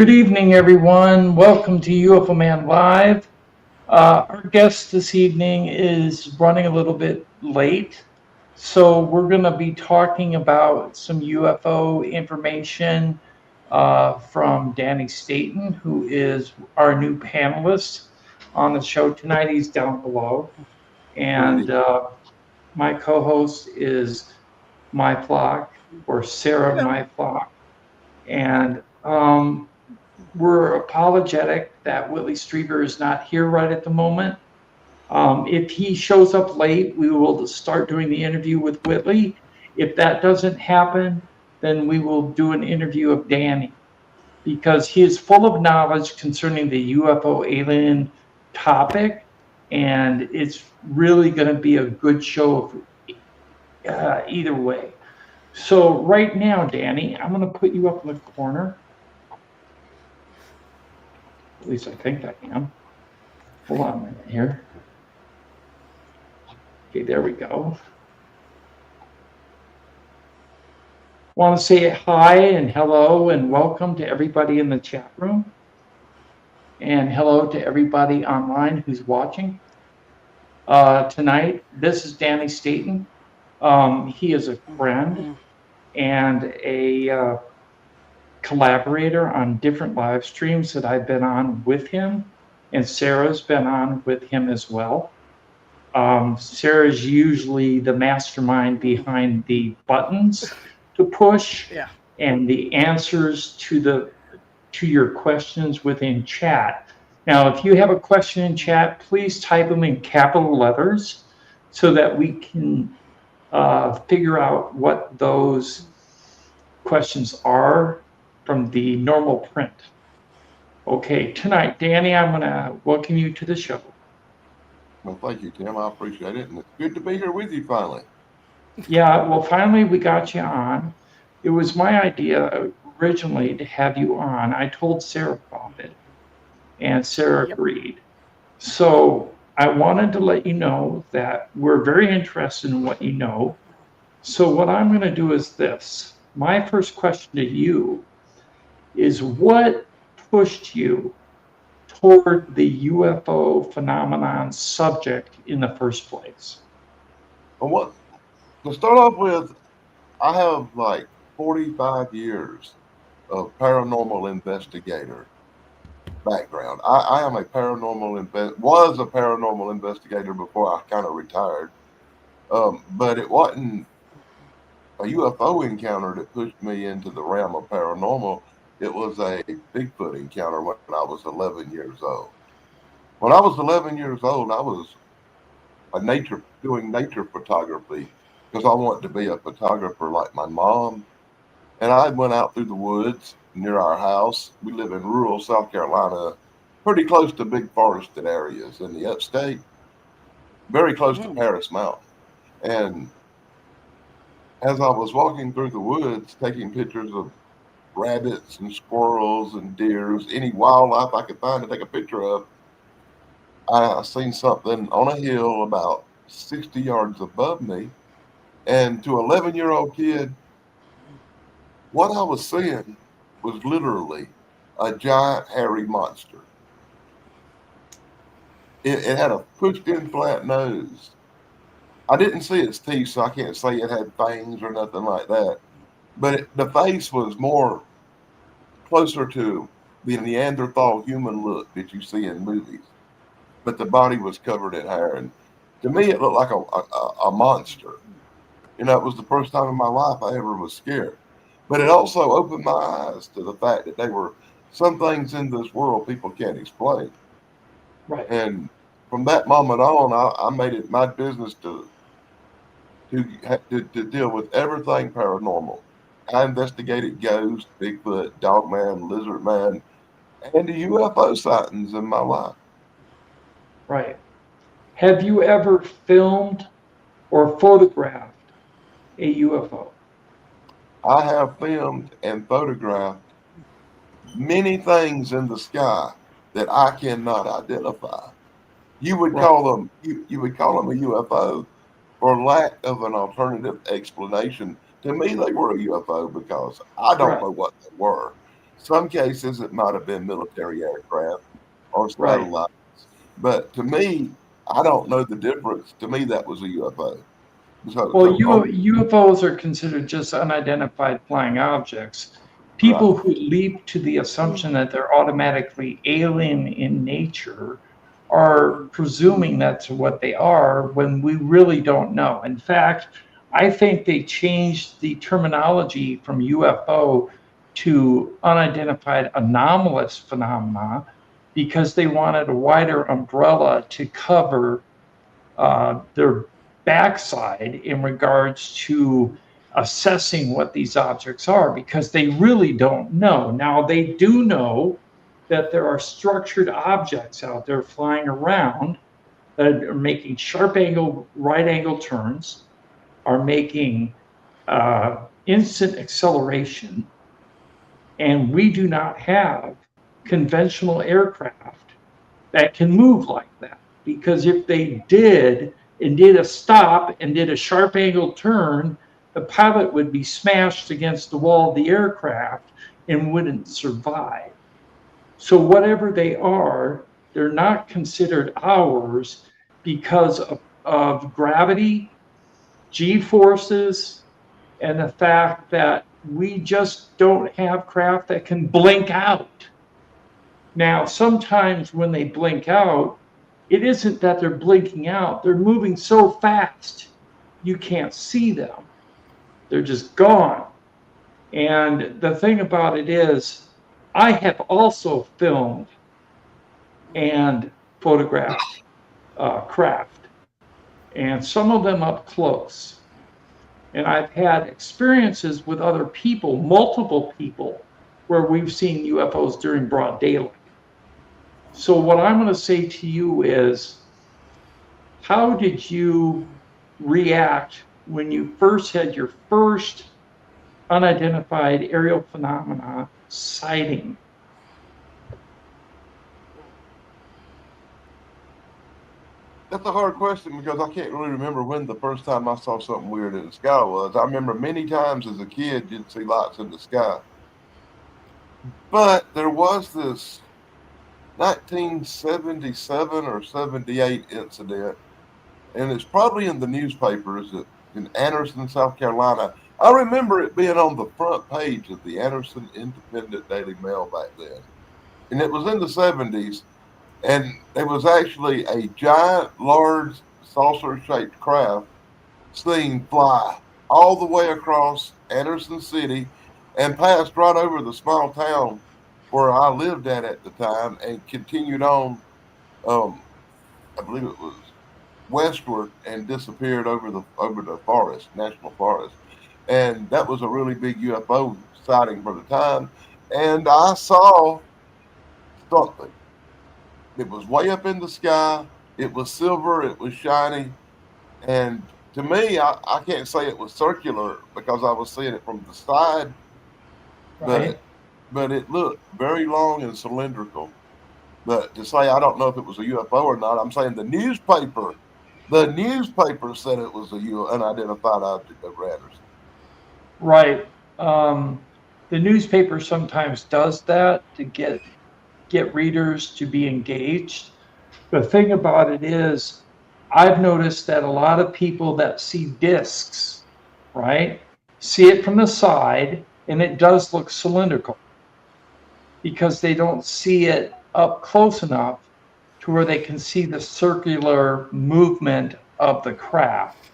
Good evening, everyone. Welcome to UFO Man Live. Our guest this evening is running a little bit late, so we're going to be talking about some UFO information from Danny Staton, who is our new panelist on the show tonight. He's down below. Good. And my co host is My Flock, or Sarah My Flock. And we're apologetic that Whitley Strieber is not here right at the moment. If he shows up late, we will start doing the interview with Whitley. If that doesn't happen, then we will do an interview of Danny because he is full of knowledge concerning the UFO alien topic, and it's really going to be a good show either way. So right now, Danny, I'm going to put you up in the corner. At least I think I am. Hold on a minute here. Okay, there we go. Want to say hi and hello and welcome to everybody in the chat room. And hello to everybody online who's watching tonight. This is Danny Staton. He is a friend and a collaborator on different live streams that I've been on with him. And Sarah's been on with him as well. Sarah's usually the mastermind behind the buttons to push and the answers to your questions within chat. Now, if you have a question in chat, please type them in capital letters so that we can figure out what those questions are from the normal print. Okay, tonight, Danny, I'm going to welcome you to the show. Well, thank you, Tim. I appreciate it. And it's good to be here with you finally. Yeah, well, finally we got you on. It was my idea originally to have you on. I told Sarah about it, and Sarah agreed. So I wanted to let you know that we're very interested in what you know. So what I'm going to do is this. My first question to you is what pushed you toward the UFO phenomenon subject in the first place? Well, to start off with, I have like 45 years of paranormal investigator background. I am a was a paranormal investigator before I kind of retired. But it wasn't a UFO encounter that pushed me into the realm of paranormal. It was a Bigfoot encounter when I was 11 years old. When I was 11 years old, I was doing nature photography because I wanted to be a photographer like my mom. And I went out through the woods near our house. We live in rural South Carolina, pretty close to big forested areas in the upstate, very close to Paris Mountain. And as I was walking through the woods, taking pictures of rabbits and squirrels and deers, any wildlife I could find to take a picture of, I seen something on a hill about 60 yards above me. And to an 11-year-old kid, what I was seeing was literally a giant hairy monster. It had a pushed-in flat nose. I didn't see its teeth, so I can't say it had fangs or nothing like that. But the face was more closer to the Neanderthal human look that you see in movies. But the body was covered in hair. And to me, it looked like a monster. You know, it was the first time in my life I ever was scared. But it also opened my eyes to the fact that there were some things in this world people can't explain. Right. And from that moment on, I made it my business to deal with everything paranormal. I investigated ghosts, Bigfoot, Dogman, Lizard Man, and the UFO sightings in my life. Right. Have you ever filmed or photographed a UFO? I have filmed and photographed many things in the sky that I cannot identify. You would call them you would call them a UFO for lack of an alternative explanation. To me, they were a UFO because I don't know what they were. Some cases it might have been military aircraft or Right. satellites. But to me, I don't know the difference. To me, that was a UFO. Well, Oh, UFOs are considered just unidentified flying objects. right. People who leap to the assumption that they're automatically alien in nature are presuming that's what they are when we really don't know. In fact, I think they changed the terminology from UFO to unidentified anomalous phenomena because they wanted a wider umbrella to cover their backside in regards to assessing what these objects are because they really don't know. Now, they do know that there are structured objects out there flying around that are making sharp angle, right angle turns, are making instant acceleration, and we do not have conventional aircraft that can move like that. Because if they did and did a stop and did a sharp angle turn, the pilot would be smashed against the wall of the aircraft and wouldn't survive. So, whatever they are, they're not considered ours because of gravity, G forces, and the fact that we just don't have craft that can blink out. Now, sometimes when they blink out, it isn't that they're blinking out, they're moving so fast you can't see them. They're just gone. And the thing about it is, I have also filmed and photographed craft, and some of them up close. And I've had experiences with other people, multiple people, where we've seen UFOs during broad daylight. So, what I'm going to say to you is, how did you react when you first had your first unidentified aerial phenomena sighting? That's a hard question because I can't really remember when the first time I saw something weird in the sky was. I remember many times as a kid you'd see lights in the sky. But there was this 1977 or 78 incident, and it's probably in the newspapers in Anderson, South Carolina. I remember it being on the front page of the Anderson Independent Daily Mail back then. And it was in the 70s, and it was actually a giant, large, saucer shaped craft seen fly all the way across Anderson City and passed right over the small town where I lived at the time and continued on. Um, I believe it was westward and disappeared over the forest, national forest, and that was a really big UFO sighting for the time. And I saw something. It was way up in the sky. It was silver. It was shiny. And to me, I can't say it was circular because I was seeing it from the side, Right? but it looked very long and cylindrical. But to say I don't know if it was a UFO or not, I'm saying the newspaper said it was a unidentified object over Anderson. Right. The newspaper sometimes does that to get readers to be engaged. The thing about it is, I've noticed that a lot of people that see discs, right, see it from the side and it does look cylindrical because they don't see it up close enough to where they can see the circular movement of the craft.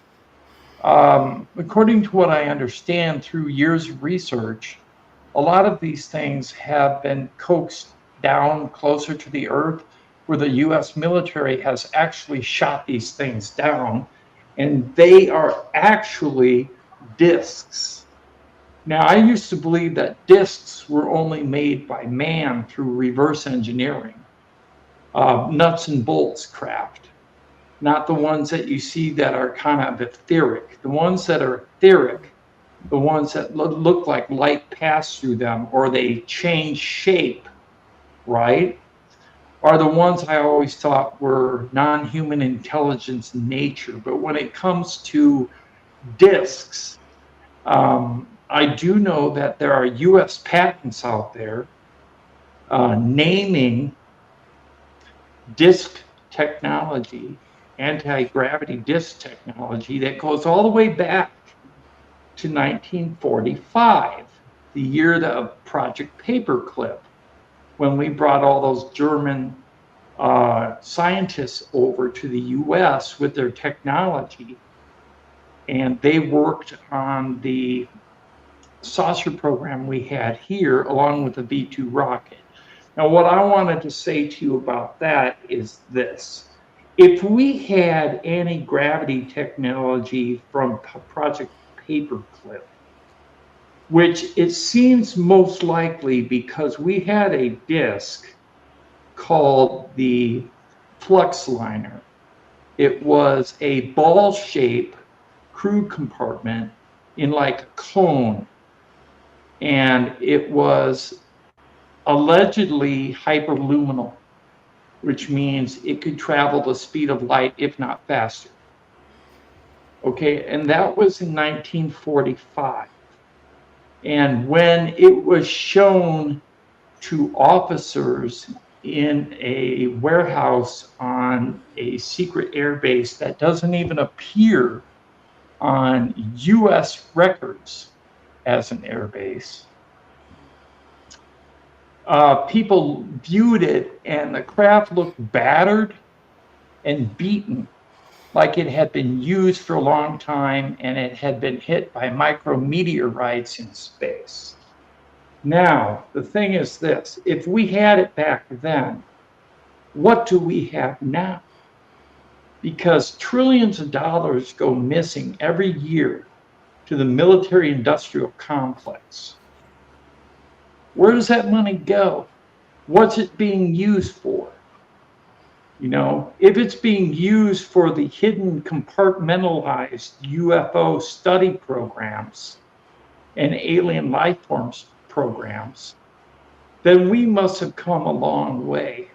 According to what I understand through years of research, a lot of these things have been coaxed down closer to the earth, where the US military has actually shot these things down, and they are actually discs. Now, I used to believe that discs were only made by man through reverse engineering, nuts and bolts craft, not the ones that you see that are kind of etheric. The ones that are etheric, the ones that look like light pass through them or they change shape, right, are the ones I always thought were non-human intelligence in nature. But when it comes to discs, I do know that there are US patents out there naming disk technology, anti-gravity disk technology, that goes all the way back to 1945, the year of Project Paperclip, when we brought all those German scientists over to the US with their technology, and they worked on the saucer program we had here along with the V2 rocket. Now, what I wanted to say to you about that is this. If we had anti-gravity technology from Project Paperclip, which it seems most likely because we had a disk called the flux liner. It was a ball shape crew compartment in like a cone, and it was allegedly hyperluminal, which means it could travel the speed of light, if not faster. Okay, and that was in 1945. And when it was shown to officers in a warehouse on a secret airbase that doesn't even appear on US records as an airbase, people viewed it and the craft looked battered and beaten, like it had been used for a long time and it had been hit by micrometeorites in space. Now, the thing is this, if we had it back then, what do we have now? Because trillions of dollars go missing every year to the military industrial complex. Where does that money go? What's it being used for? You know, if it's being used for the hidden compartmentalized UFO study programs and alien life forms programs, then we must have come a long way.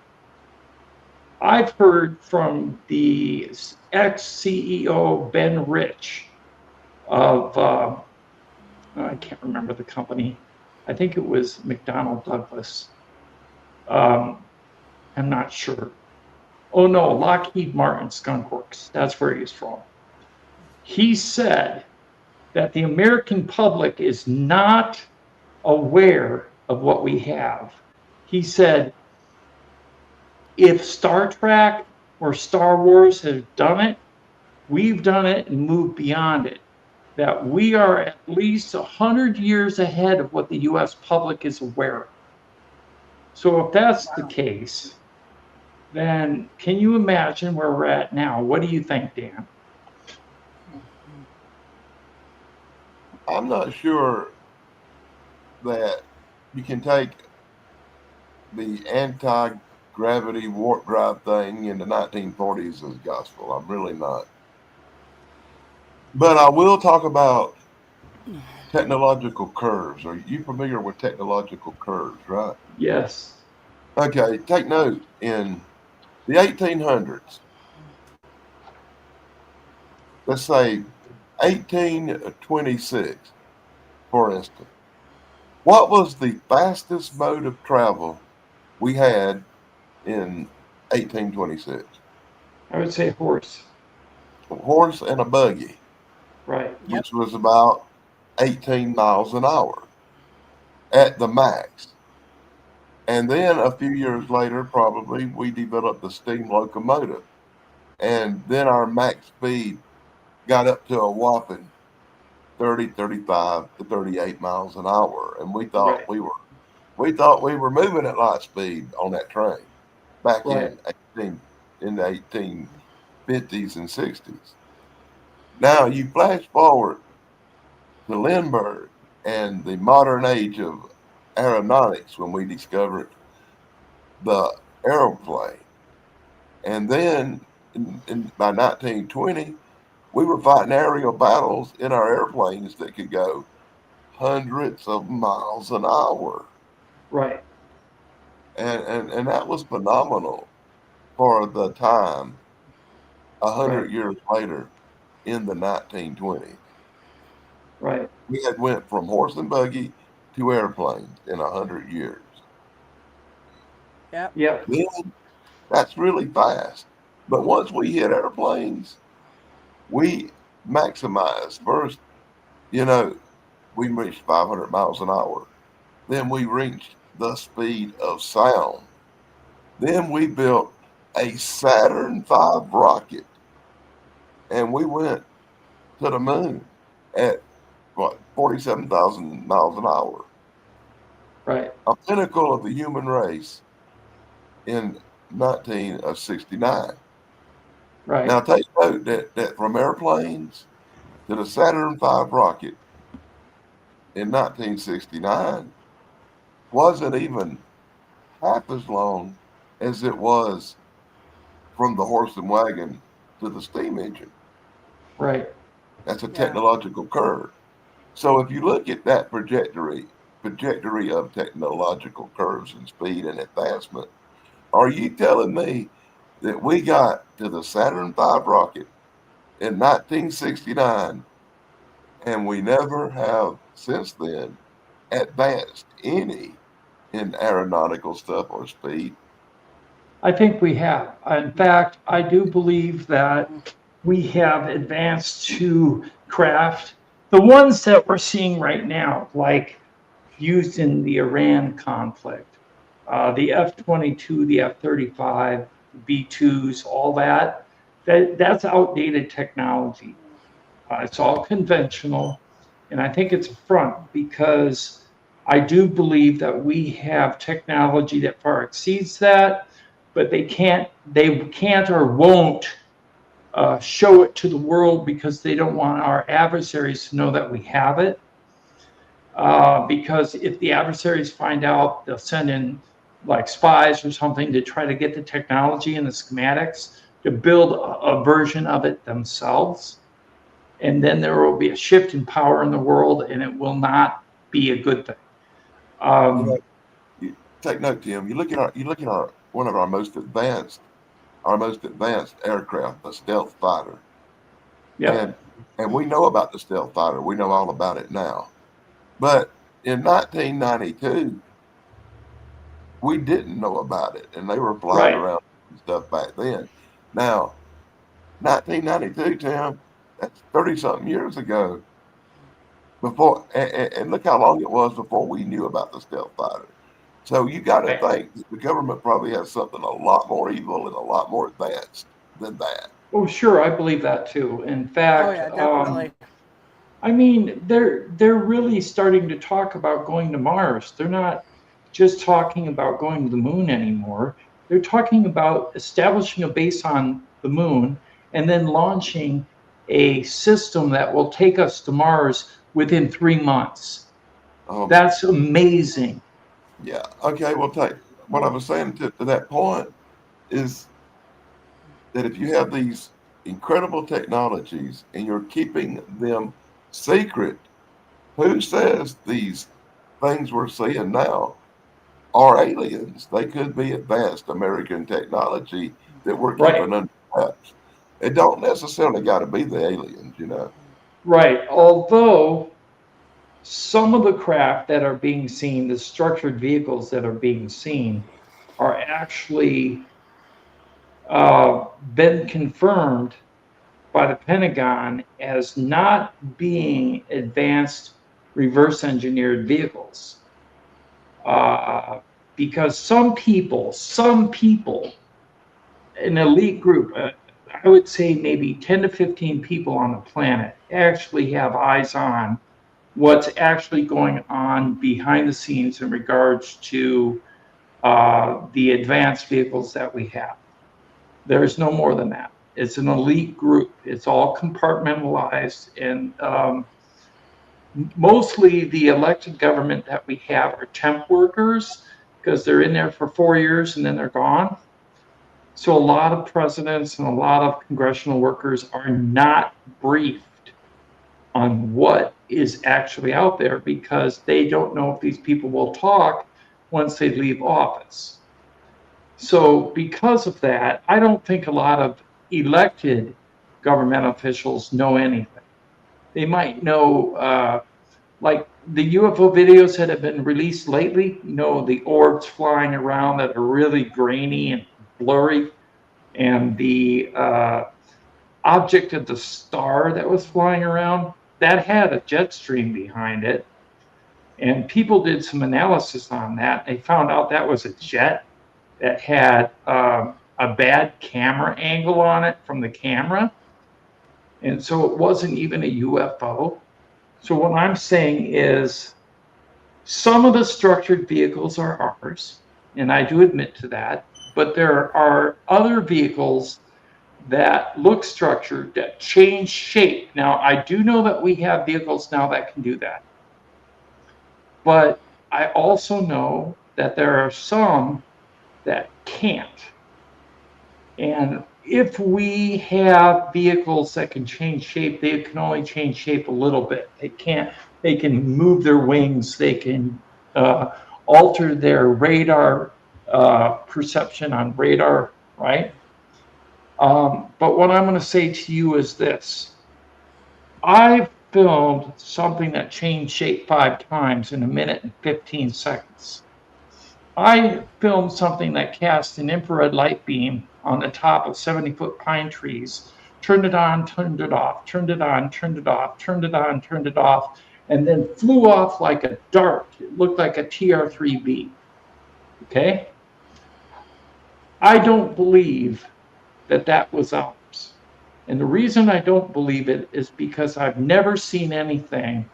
I've heard from the ex-CEO Ben Rich of, I can't remember the company. I think it was McDonnell Douglas. I'm not sure. Oh no, Lockheed Martin Skunk Works. That's where he's from. He said that the American public is not aware of what we have. He said, if Star Trek or Star Wars has done it, we've done it and moved beyond it. That we are at least 100 years ahead of what the US public is aware of. So if that's the case, then can you imagine where we're at now? What do you think, Dan? I'm not sure that you can take the anti-gravity warp drive thing in the 1940s as gospel. I'm really not. But I will talk about technological curves. Are you familiar with technological curves, right? Yes. Okay, take note. In the 1800s, let's say 1826, for instance, what was the fastest mode of travel we had in 1826? I would say horse. A horse and a buggy, Right. which was about 18 miles an hour at the max. And then a few years later, probably, we developed the steam locomotive. And then our max speed got up to a whopping 30, 35 to 38 miles an hour. And Right. we thought we were moving at light speed on that train back Right. in the 1850s and 60s. Now you flash forward to Lindbergh and the modern age of aeronautics when we discovered the aeroplane. And then by 1920, we were fighting aerial battles in our airplanes that could go hundreds of miles an hour. Right. And that was phenomenal for the time, Right. 100 years later in the 1920s. Right. We had went from horse and buggy to airplanes in 100 years. Yeah. Then that's really fast. But once we hit airplanes, we maximize. First, you know, we reached 500 miles an hour. Then we reached the speed of sound. Then we built a Saturn V rocket and we went to the moon at what, 47,000 miles an hour. Right. A pinnacle of the human race in 1969. Right. Now take note that from airplanes to the Saturn V rocket in 1969 wasn't even half as long as it was from the horse and wagon to the steam engine. Right. That's a technological curve. So if you look at that trajectory of technological curves and speed and advancement, are you telling me that we got to the Saturn V rocket in 1969 and we never have since then advanced any in aeronautical stuff or speed? I think we have. In fact, I do believe that we have advanced to craft the ones that we're seeing right now, like used in the Iran conflict, the F-22, the F-35, B-2s, all that. That's outdated technology. It's all conventional, and I think it's a front because I do believe that we have technology that far exceeds that, but they can't or won't show it to the world because they don't want our adversaries to know that we have it. Because if the adversaries find out, they'll send in like spies or something to try to get the technology and the schematics to build a version of it themselves. And then there will be a shift in power in the world, and it will not be a good thing. You know, Um, you take note, Tim. You look at our one of our most advanced aircraft, the stealth fighter, yep, and we know about the stealth fighter. We know all about it now. But in 1992, we didn't know about it, and they were flying right. around and stuff back then. Now, 1992, Tim, that's 30 something years ago. Before, and look how long it was before we knew about the stealth fighter. So you got to Right. think that the government probably has something a lot more evil and a lot more advanced than that. Oh, sure, I believe that too. In fact, Definitely. I mean, they're really starting to talk about going to Mars. They're not just talking about going to the moon anymore. They're talking about establishing a base on the moon and then launching a system that will take us to Mars within 3 months. Um, That's amazing. yeah. Okay. Well, take what I was saying to that point is that if you have these incredible technologies and you're keeping them secret, who says these things we're seeing now are aliens? They could be advanced American technology that we're Right, keeping under wraps. It don't necessarily got to be the aliens, you know. right. Although some of the craft that are being seen, the structured vehicles that are being seen, are actually been confirmed by the Pentagon as not being advanced reverse engineered vehicles. Uh, because some people, an elite group, I would say maybe 10 to 15 people on the planet actually have eyes on what's actually going on behind the scenes in regards to the advanced vehicles that we have. There's no more than that. It's an elite group. It's all compartmentalized, and mostly the elected government that we have are temp workers because they're in there for 4 years and then they're gone. So a lot of presidents and a lot of congressional workers are not briefed on what is actually out there because they don't know if these people will talk once they leave office. So, because of that, I don't think a lot of elected government officials know anything. They might know, like the UFO videos that have been released lately, the orbs flying around that are really grainy and blurry, and the object of the star that was flying around, that had a jet stream behind it. And people did some analysis on that. They found out that was a jet that had a bad camera angle on it from the camera. And so it wasn't even a UFO. So what I'm saying is some of the structured vehicles are ours, and I do admit to that, but there are other vehicles that look structured that change shape. Now, I do know that we have vehicles now that can do that, but I also know that there are some that can't. And if we have vehicles that can change shape, they can only change shape a little bit. They can move their wings, they can uh, alter their radar perception on radar, right? But what I'm going to say to you is this. I filmed something that changed shape 5 times in a minute and 15 seconds. I filmed something that cast an infrared light beam on the top of 70-foot pine trees, turned it on, turned it off, turned it on, turned it off, turned it on, turned it off, and then flew off like a dart. It looked like a TR-3B. Okay? I don't believe that that was ours. And the reason I don't believe it is because I've never seen anything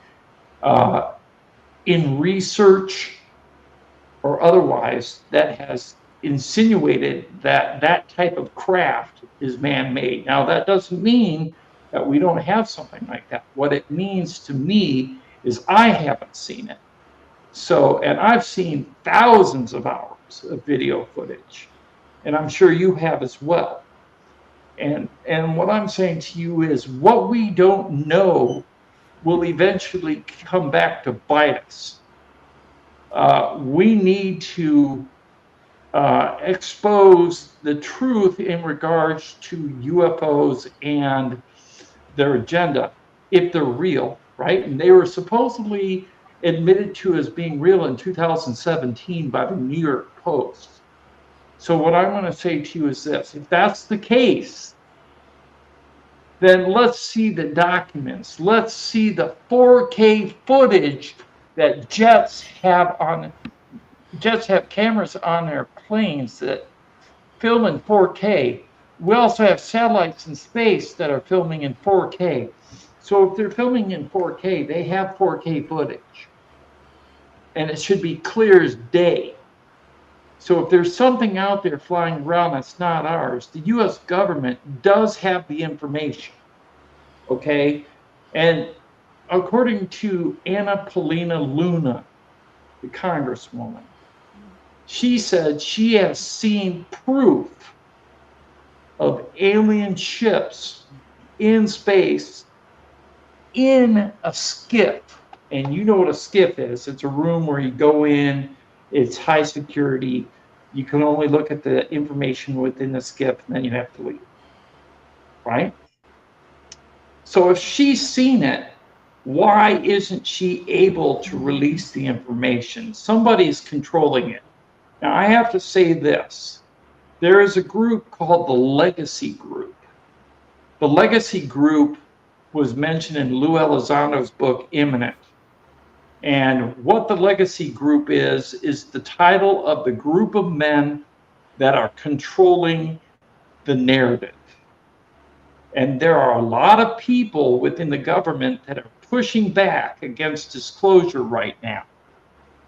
in research or otherwise that has insinuated that that type of craft is man-made. Now, that doesn't mean that we don't have something like that. What it means to me is I haven't seen it. So, and I've seen thousands of hours of video footage, and I'm sure you have as well. And what I'm saying to you is what we don't know will eventually come back to bite us. We need to expose the truth in regards to UFOs and their agenda, if they're real, right? And they were supposedly admitted to as being real in 2017 by the New York Post. So what I'm going to say to you is this: if that's the case, then let's see the documents. Let's see the 4K footage that jets have cameras on their planes that film in 4K. We also have satellites in space that are filming in 4K. So if they're filming in 4K, they have 4K footage. And it should be clear as day. So if there's something out there flying around that's not ours, the US government does have the information. Okay? And according to Anna Paulina Luna, the congresswoman, she said she has seen proof of alien ships in space in a skiff. And you know what a skiff is. It's a room where you go in, it's high security. You can only look at the information within the skiff, and then you have to leave. Right? So if she's seen it, why isn't she able to release the information? Somebody's controlling it. Now, I have to say this. There is a group called the Legacy Group. The Legacy Group was mentioned in Lou Elizondo's book, Imminent. And what the Legacy Group is the title of the group of men that are controlling the narrative. And there are a lot of people within the government that are pushing back against disclosure right now.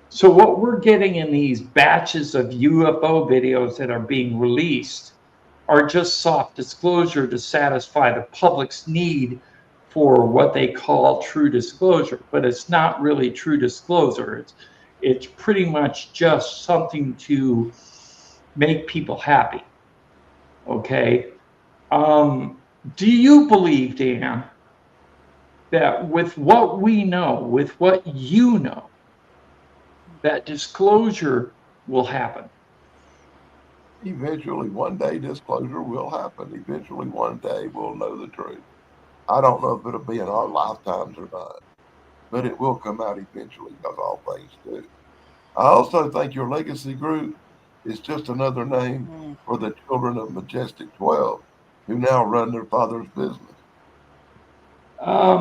So what we're getting in these batches of UFO videos that are being released are just soft disclosure to satisfy the public's need for what they call true disclosure. But it's not really true disclosure. It's pretty much just something to make people happy. Okay? Do you believe, Dan, that with what we know, with what you know, that disclosure will happen? Eventually, one day, disclosure will happen. Eventually, one day, we'll know the truth. I don't know if it'll be in our lifetimes or not. but it will come out eventually, because all things do. I also think your legacy group is just another name for the children of Majestic 12 who now run their father's business.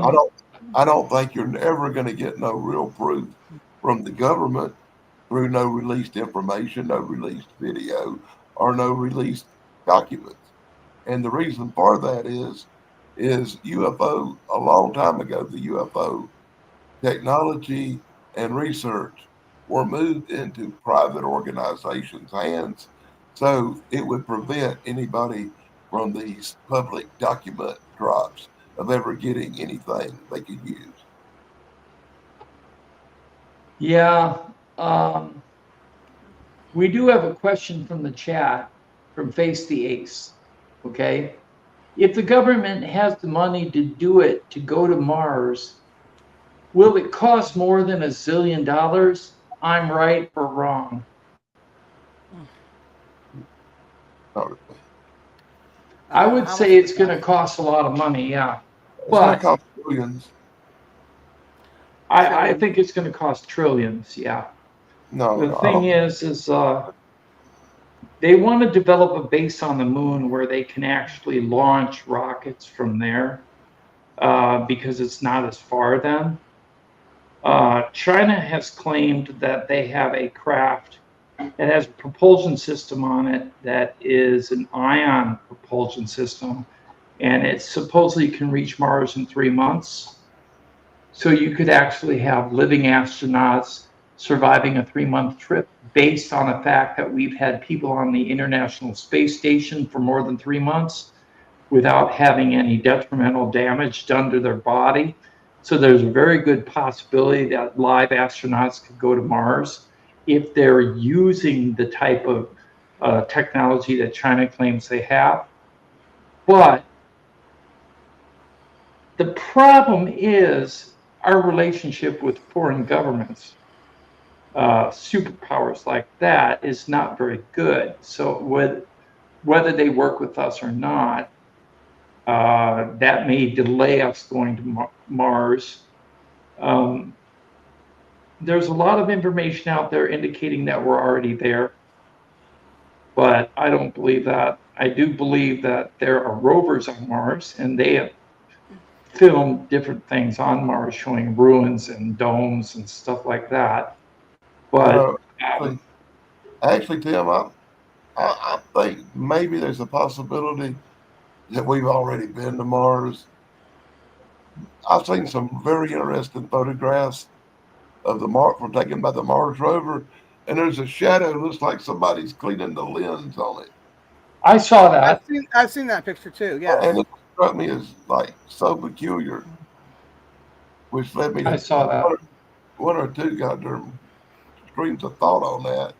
I Um, don't I don't think you're ever going to get no real proof from the government through no released information, no released video, or no released documents. And the reason for that is UFO a long time ago, the UFO technology and research were moved into private organizations' hands. So it would prevent anybody from these public document drops of ever getting anything they could use. yeah, we do have a question from the chat from Face the Ace. Okay. If the government has the money to do it, to go to Mars, will it cost more than $1 zillion? I'm right or wrong? Not I would How much say would it's it going to cost? cost a lot of money, yeah. It's going to But cost billions. I Trillion. think it's going to cost trillions, yeah. No, The no, I thing don't. is they want to develop a base on the moon where they can actually launch rockets from there because it's not as far then. China has claimed that they have a craft that has a propulsion system on it that is an ion propulsion system, and it supposedly can reach Mars in 3 months. So you could actually have living astronauts surviving a 3-month trip based on the fact that we've had people on the International Space Station for more than 3 months without having any detrimental damage done to their body. So there's a very good possibility that live astronauts could go to Mars if they're using the type of technology that China claims they have. But the problem is our relationship with foreign governments. Superpowers like that is not very good. So whether they work with us or not, that may delay us going to Mars. Um, there's a lot of information out there indicating that we're already there, but I don't believe that. I do believe that there are rovers on Mars, and they have filmed different things on Mars showing ruins and domes and stuff like that. But No, actually, actually, Tim, I think maybe there's a possibility that we've already been to Mars. I've seen some very interesting photographs of the Mars from taken by the Mars rover, and there's a shadow. Looks like somebody's cleaning the lens on it, I saw that. I've seen that picture too. and Yes. it struck me as like so peculiar, which led me I to saw that. one or two goddamn streams of thought on that.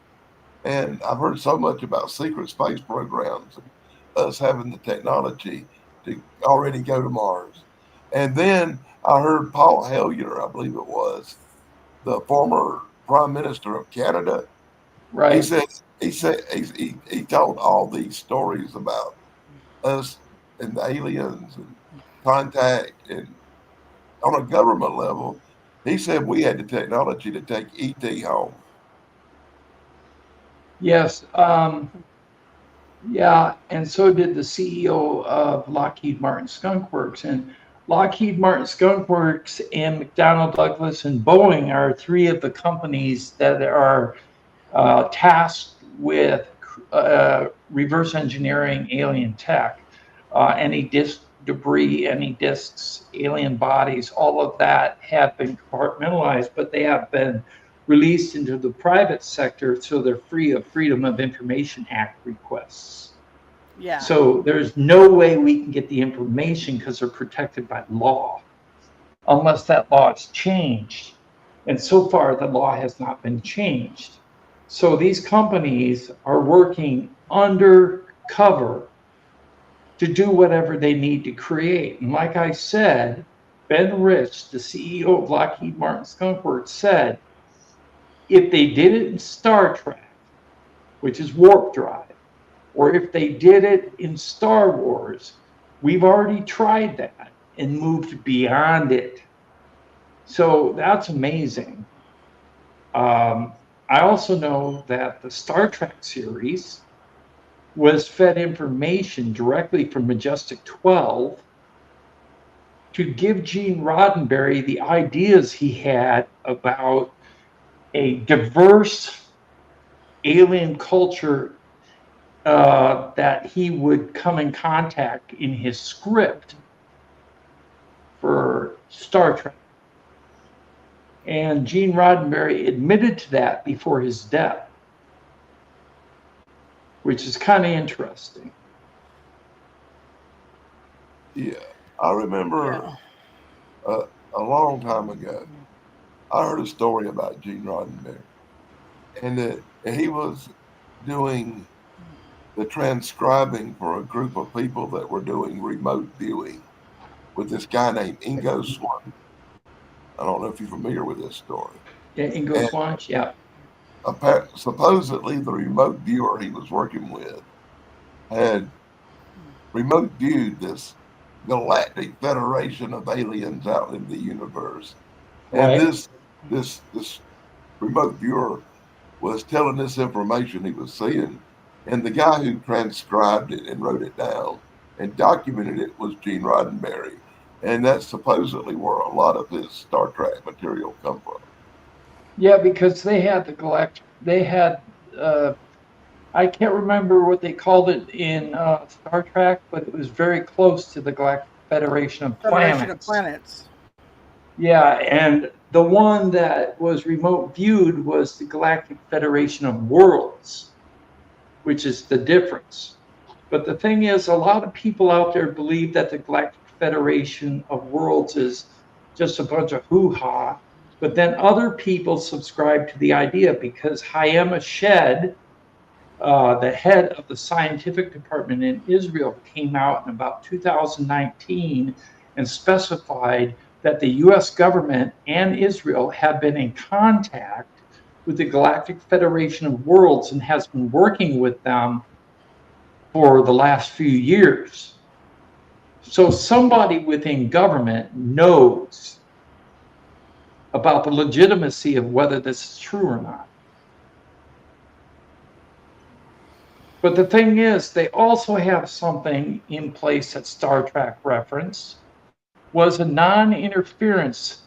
And I've heard so much about secret space programs and us having the technology to already go to Mars. And then I heard Paul Hellyer, I believe it was, the former Prime Minister of Canada. He Right. said he told all these stories about us and the aliens and contact, and on a government level, he said we had the technology to take ET home. Yes. Yeah. And so did the CEO of Lockheed Martin Skunk Works. And Lockheed Martin Skunk Works and McDonnell Douglas and Boeing are three of the companies that are tasked with reverse engineering alien tech. Any disk debris, any disks, alien bodies, all of that have been compartmentalized, but they have been released into the private sector so they're free of Freedom of Information Act requests. Yeah. So there's no way we can get the information because they're protected by law, unless that law is changed. And so far, the law has not been changed. So these companies are working undercover to do whatever they need to create. And like I said, Ben Rich, the CEO of Lockheed Martin Skunk Works, said if they did it in Star Trek, which is warp drive, or if they did it in Star Wars, we've already tried that and moved beyond it. So that's amazing. I also know that the Star Trek series was fed information directly from Majestic 12 to give Gene Roddenberry the ideas he had about a diverse alien culture that he would come in contact in his script for Star Trek. And Gene Roddenberry admitted to that before his death, which is kind of interesting. Yeah, I remember a long time ago, I heard a story about Gene Roddenberry, and that he was doing the transcribing for a group of people that were doing remote viewing with this guy named Ingo Swann. I don't know if you're familiar with this story. Yeah, Ingo And Swann, yeah. supposedly the remote viewer he was working with had remote viewed this galactic federation of aliens out in the universe. And Right. this remote viewer was telling this information he was seeing. And the guy who transcribed it and wrote it down and documented it was Gene Roddenberry. And that's supposedly where a lot of his Star Trek material come from. Yeah, because they had the galactic, they had, I can't remember what they called it in Star Trek, but it was very close to the Galactic Federation of Planets. Federation of Planets. Yeah, and the one that was remote viewed was the Galactic Federation of Worlds, which is the difference. But the thing is, a lot of people out there believe that the Galactic Federation of Worlds is just a bunch of hoo-ha. But then other people subscribe to the idea because Hayama Shed, the head of the scientific department in Israel, came out in about 2019 and specified that the US government and Israel have been in contact with the Galactic Federation of Worlds and has been working with them for the last few years. So somebody within government knows about the legitimacy of whether this is true or not. But the thing is, they also have something in place that Star Trek referenced, was a non-interference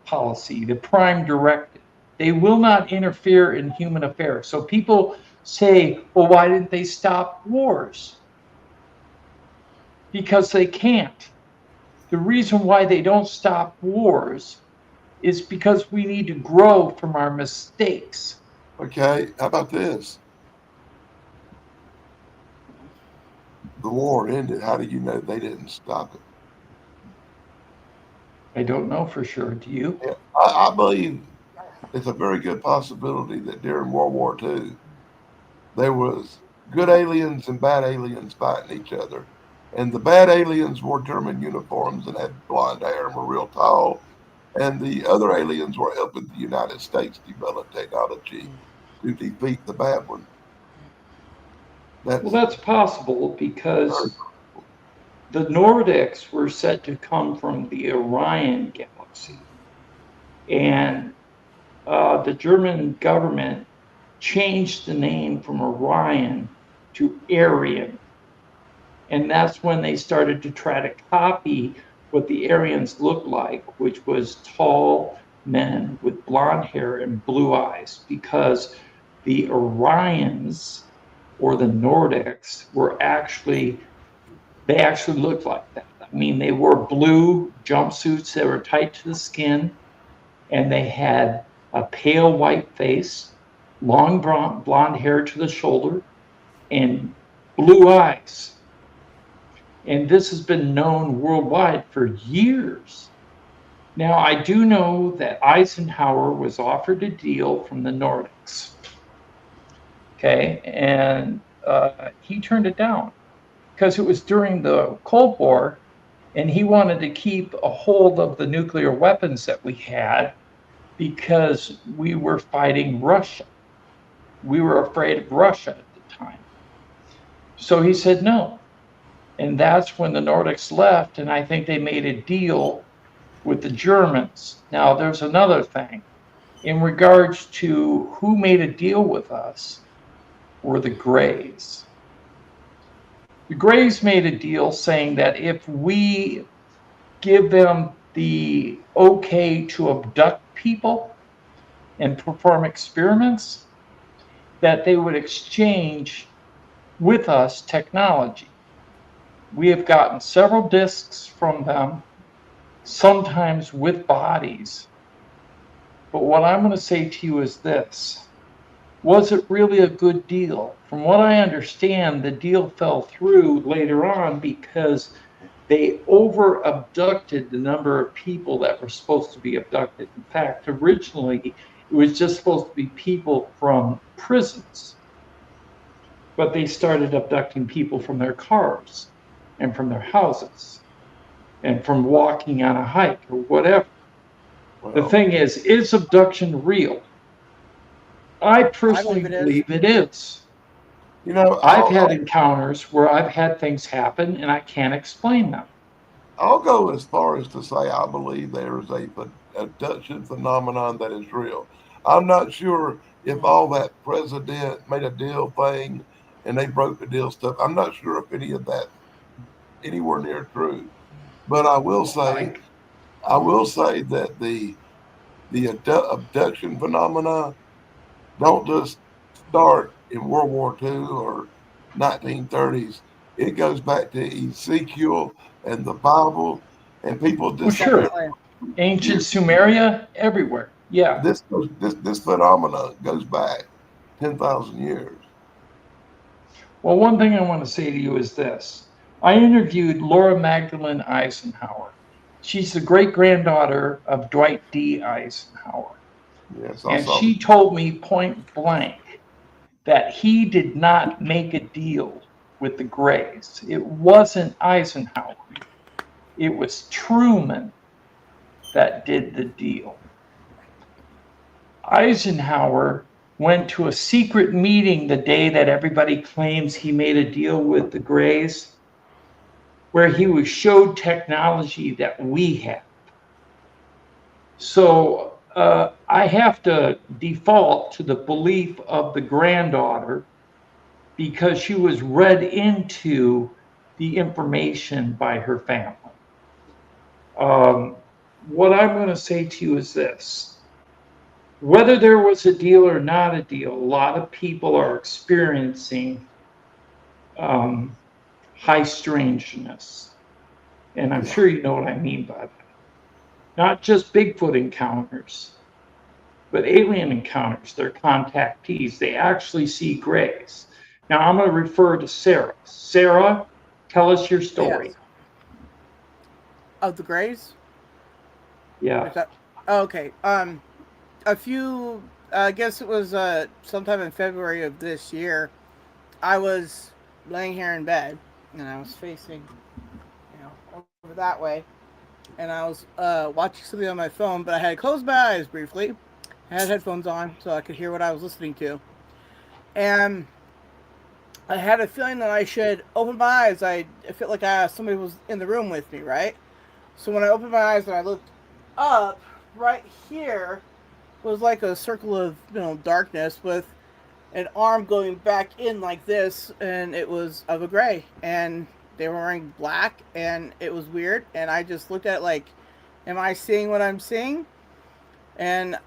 policy, the Prime Directive. They will not interfere in human affairs. So people say, well, why didn't they stop wars? Because they can't. The reason why they don't stop wars is because we need to grow from our mistakes. Okay, how about this? The war ended. How do you know they didn't stop it? I don't know for sure. Do you? Yeah, I believe it's a very good possibility that during World War II, there was good aliens and bad aliens fighting each other. And the bad aliens wore German uniforms and had blonde hair and were real tall. And the other aliens were helping the United States develop technology to defeat the bad one. Well, that's possible because the Nordics were said to come from the Orion galaxy. And the German government changed the name from Orion to Aryan. And that's when they started to try to copy what the Aryans looked like, which was tall men with blonde hair and blue eyes, because the Orions or the Nordics were actually looked like that. I mean, they wore blue jumpsuits that were tight to the skin, and they had a pale white face, long blonde hair to the shoulder, and blue eyes. And this has been known worldwide for years. Now, I do know that Eisenhower was offered a deal from the Nordics. Okay, and he turned it down because it was during the Cold War, and he wanted to keep a hold of the nuclear weapons that we had because we were fighting Russia. We were afraid of Russia at the time. So he said no. And that's when the Nordics left, and I think they made a deal with the Germans. Now, there's another thing. In regards to who made a deal with us, were the Greys. The Greys made a deal saying that if we give them the okay to abduct people and perform experiments, that they would exchange with us technology. We have gotten several discs from them, sometimes with bodies. But what I'm going to say to you is this. Was it really a good deal? From what I understand, the deal fell through later on because they over abducted the number of people that were supposed to be abducted. In fact, originally, it was just supposed to be people from prisons, but they started abducting people from their cars and from their houses and from walking on a hike or whatever. The Well, thing is abduction real? I I personally believe it is. believe it is. you know, I've had encounters where I've had things happen and I can't explain them. I'll go as far as to say I believe there is a abduction phenomenon that is real. I'm not sure if all that president made a deal thing and they broke the deal stuff. I'm not sure if any of that anywhere near true. But Like, I will say that the abduction phenomena don't just start in World War II or 1930s. It goes back to Ezekiel and the Bible, and people well, disappear. sure, Definitely. ancient Sumeria, everywhere. Yeah. This phenomena goes back 10,000 years. Well, one thing I want to say to you is this. I interviewed Laura Magdalene Eisenhower. She's the great granddaughter of Dwight D. Eisenhower. Yes, I And saw. she told me point blank that he did not make a deal with the Greys. It wasn't Eisenhower, it was Truman that did the deal. Eisenhower went to a secret meeting the day that everybody claims he made a deal with the Greys, where he was showed technology that we have. So I have to default to the belief of the granddaughter because she was read into the information by her family. What I'm going to say to you is this. Whether there was a deal or not a deal, a lot of people are experiencing um, high strangeness. And I'm Yeah, sure you know what I mean by that. Not just Bigfoot encounters, but alien encounters. They're contactees. They actually see Greys. Now I'm going to refer to Sarah. Sarah, tell us your story. Yes. Of the Greys? Yeah. Is that okay? A few. I guess it was sometime in February of this year. I was laying here in bed, and I was facing, over that way, and I was watching something on my phone, but I had closed my eyes briefly. I had headphones on so I could hear what I was listening to, and I had a feeling that I should open my eyes. I felt like somebody was in the room with me, right? So when I opened my eyes and I looked up, right here was like a circle of darkness with an arm going back in like this, and it was of a gray, and they were wearing black, and it was weird, and I just looked at it like, am I seeing what I'm seeing? And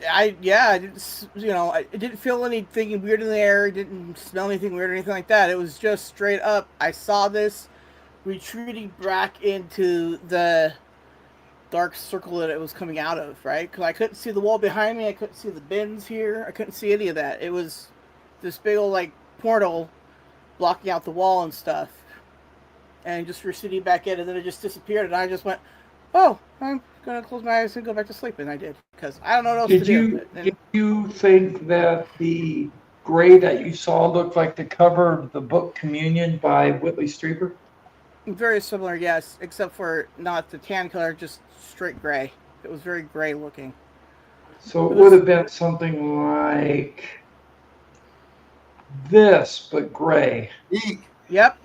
I didn't, I didn't feel anything weird in the air, didn't smell anything weird or anything like that. It was just straight up, I saw this retreating back into the dark circle that it was coming out of, right? Because I couldn't see the wall behind me, I couldn't see the bins here, I couldn't see any of that. It was this big old like portal blocking out the wall and stuff, and just receding back in, and then it just disappeared, and I just went, "Oh, I'm gonna close my eyes and go back to sleep," and I did because I don't know what else to do. Did And you think that the gray that you saw looked like the cover of the book Communion by Whitley Strieber? very similar, yes, except for not the tan color, just straight gray. It was very gray looking. So it It would was, have been something like this, but gray. eek. yep.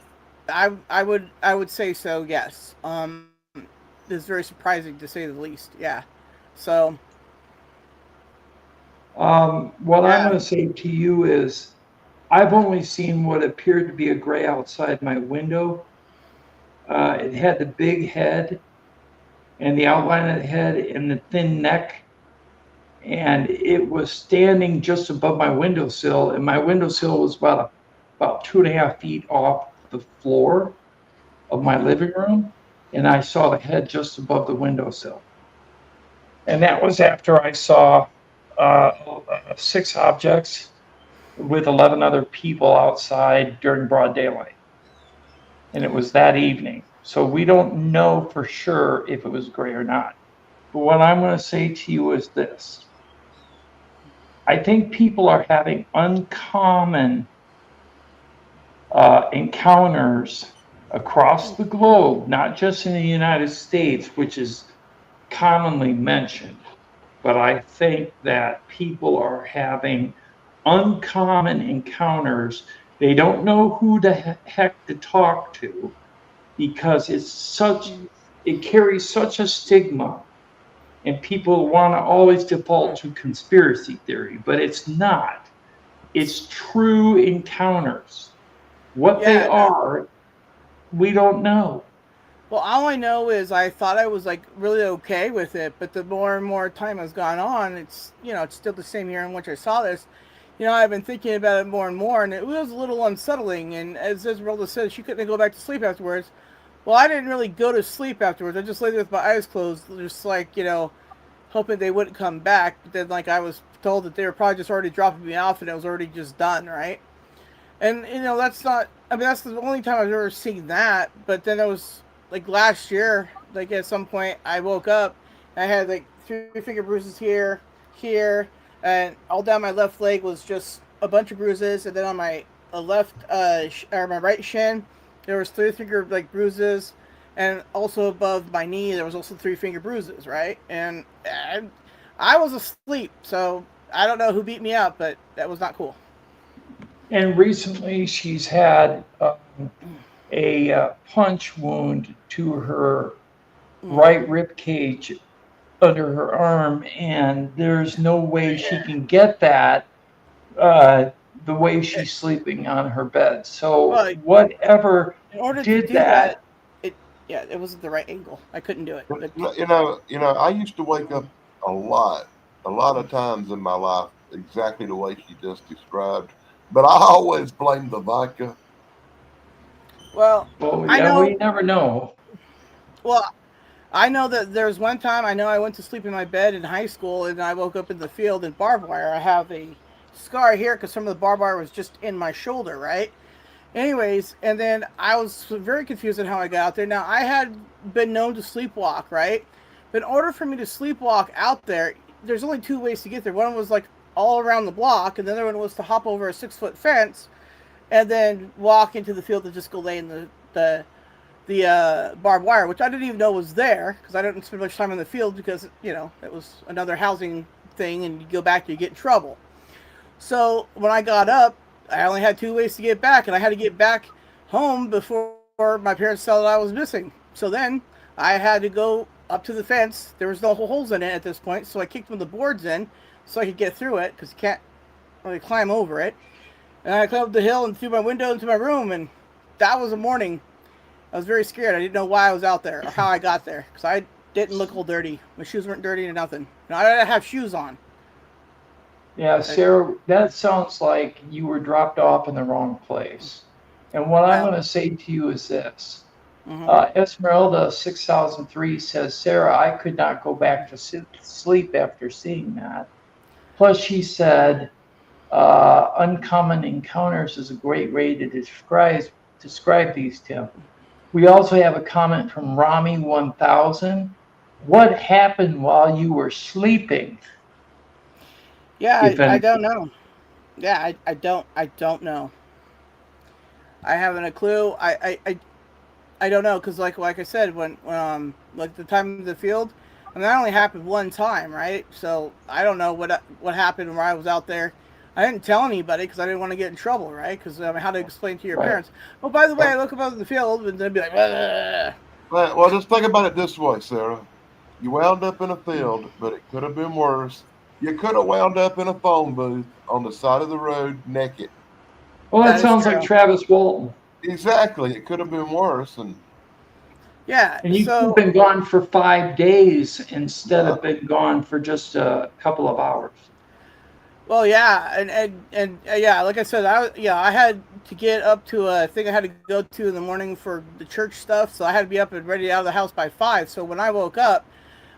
I would say so. Yes. is very surprising to say the least. Yeah. So What I'm yeah. going to say to you is I've only seen what appeared to be a gray outside my window. It had the big head and the outline of the head and the thin neck, and it was standing just above my windowsill, and my windowsill was about 2.5 feet off the floor of my living room, and I saw the head just above the windowsill. And that was after I saw 6 objects with 11 other people outside during broad daylight. And it was that evening. So we don't know for sure if it was gray or not. But what I'm going to say to you is this. I think people are having uncommon encounters across the globe, not just in the United States, which is commonly mentioned, but I think that people are having uncommon encounters. They don't know who the heck to talk to because it carries such a stigma, and people want to always default to conspiracy theory, but it's not. It's true encounters. What they Yeah. are, we don't know. Well, all I know is I thought I was like really okay with it, but the more and more time has gone on, it's it's still the same year in which I saw this. I've been thinking about it more and more, and it was a little unsettling. And as Esmeralda said, she couldn't go back to sleep afterwards. Well, I didn't really go to sleep afterwards. I just lay there with my eyes closed, just like hoping they wouldn't come back. But then, like I was told that they were probably just already dropping me off, and it was already just done, right? And that's not. I mean, that's the only time I've ever seen that. But then it was like last year. Like at some point, I woke up. I had like 3 finger bruises here, and all down my left leg was just a bunch of bruises. And then on my left, or my right shin, there was 3 finger like bruises, and also above my knee, there was also 3 finger bruises. Right, and I was asleep, so I don't know who beat me up, but that was not cool. And recently, she's had a punch wound to her right rib cage under her arm, and there's no way she can get that the way she's sleeping on her bed. So Well, whatever in order to did do that, that, it wasn't the right angle. I couldn't do it. But I used to wake up a lot of times in my life exactly the way she just described. But I always blame the vodka. well, well, I yeah, we know. never know. Well, I know that there was one time I know I went to sleep in my bed in high school and I woke up in the field in barbed wire. I have a scar here because some of the barbed wire was just in my shoulder, right? Anyways, and then I was very confused on how I got out there. Now, I had been known to sleepwalk, right? But in order for me to sleepwalk out there, there's only 2 ways to get there. One was like all around the block, and the other one was to hop over a 6 foot fence and then walk into the field and just go lay in the barbed wire, which I didn't even know was there because I didn't spend much time in the field because it was another housing thing, and you go back, you get in trouble. So when I got up, I only had 2 ways to get back, and I had to get back home before my parents saw that I was missing. So then I had to go up to the fence. There was no holes in it at this point, so I kicked one of the boards in so I could get through it because you can't really climb over it. And I climbed up the hill and through my window into my room, and that was a morning. I was very scared. I didn't know why I was out there or how I got there because I didn't look all dirty. My shoes weren't dirty or nothing. No, I didn't have shoes on. Yeah, Sarah, that sounds like you were dropped off in the wrong place. And what I'm Well, going to say to you is this. mm-hmm. Esmeralda 6003 says, Sarah, I could not go back to sleep after seeing that. Plus, she said, uncommon encounters is a great way to describe these, Tim. We also have a comment from Rami 1000. What happened while you were sleeping? Yeah, If I anything. don't know. Yeah, I don't know. I haven't a clue. I don't know because like I said when like the time in the field, I mean that only happened one time, right? So I don't know what happened when I was out there. I didn't tell anybody because I didn't want to get in trouble, right? Because how to explain to your Right. parents? Oh, by the way, I look up in the field and they'd be like, "Ugh." Well, just think about it this way, Sarah. You wound up in a field, but it could have been worse. You could have wound up in a phone booth on the side of the road naked. Well, that That is sounds like true. Travis Walton. Exactly. It could have been worse. Yeah. And you could have So, been gone for 5 days instead Uh, of been gone for just a couple of hours. well, yeah, and yeah, like I said, I had to get up to a thing I had to go to in the morning for the church stuff, so I had to be up and ready out of the house by 5. So when I woke up,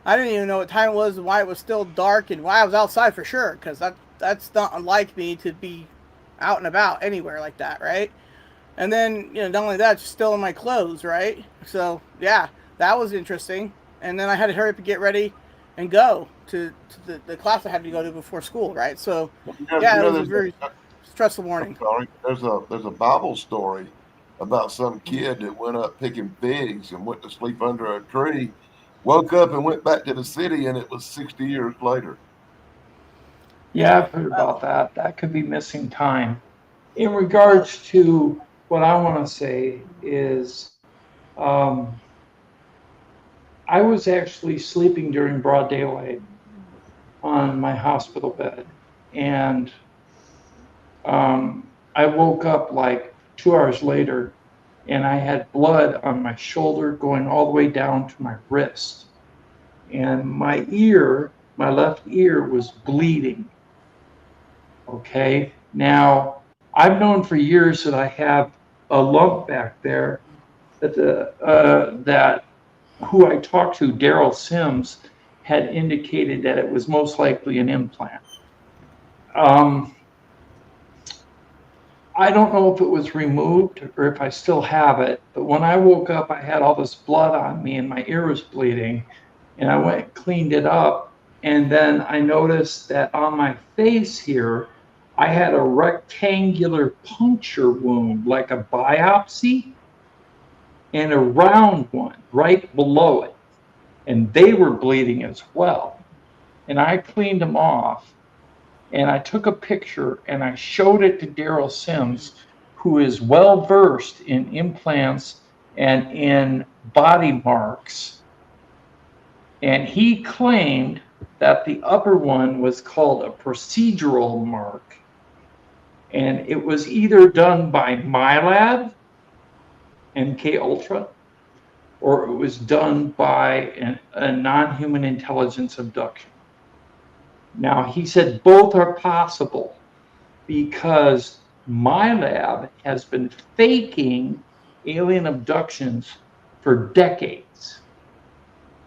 I didn't even know what time it was and why it was still dark and why I was outside for sure, because that's not unlike me to be out and about anywhere like that, right? And then, not only that, just still in my clothes, right? So, yeah, that was interesting. And then I had to hurry up and get ready and go to the class I had to go to before school, right? So, yeah, it was a there's very stressful I'm morning. sorry. There's a Bible story about some kid that went up picking figs and went to sleep under a tree, woke up and went back to the city, and it was 60 years later. Yeah, I've heard about that. That could be missing time. In regards to what I want to say is, um, I was actually sleeping during broad daylight on my hospital bed, and I woke up like 2 hours later, and I had blood on my shoulder going all the way down to my wrist, and my left ear, was bleeding. Okay. Now, I've known for years that I have a lump back there that who I talked to, Daryl Sims, had indicated that it was most likely an implant. Um, I don't know if it was removed or if I still have it, but when I woke up, I had all this blood on me and my ear was bleeding, and I went and cleaned it up. And then I noticed that on my face here, I had a rectangular puncture wound, like a biopsy, and a round one right below it. And they were bleeding as well. And I cleaned them off, and I took a picture and I showed it to Daryl Sims, who is well versed in implants and in body marks. And he claimed that the upper one was called a procedural mark. And it was either done by my lab, MK Ultra, or it was done by a non-human intelligence abduction. Now, he said both are possible because my lab has been faking alien abductions for decades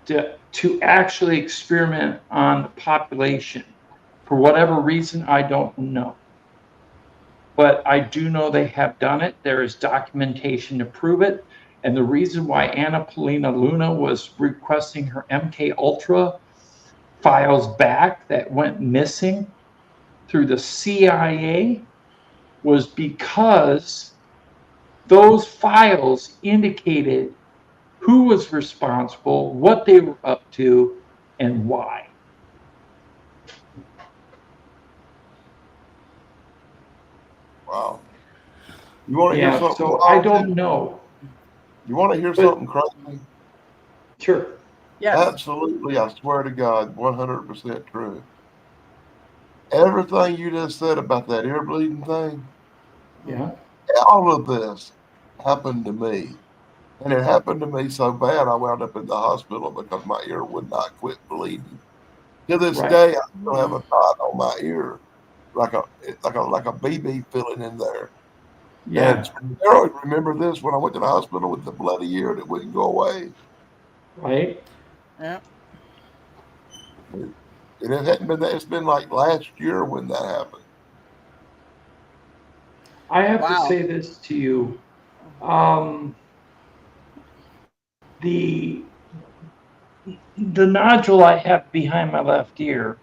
to actually experiment on the population. For whatever reason, I don't know. But I do know they have done it. There is documentation to prove it. And the reason why Anna Paulina Luna was requesting her MK Ultra files back that went missing through the CIA was because those files indicated who was responsible, what they were up to, and why. Wow. You want to hear Yeah, something so I wild? don't know. You want to hear But something crazy? sure. Yes. Absolutely. I swear to God, 100% true. Everything you just said about that ear bleeding thing, Yeah. all of this happened to me. And it happened to me so bad, I wound up in the hospital because my ear would not quit bleeding. To this Right. day, I still have a knot on my ear, like a BB filling in there. And Yeah. I remember this when I went to the hospital with the bloody ear that wouldn't go away. Right. Yeah. It hadn't been that. It's been like last year when that happened. I have to Wow. say this to you. Um, the the nodule I have behind my left ear,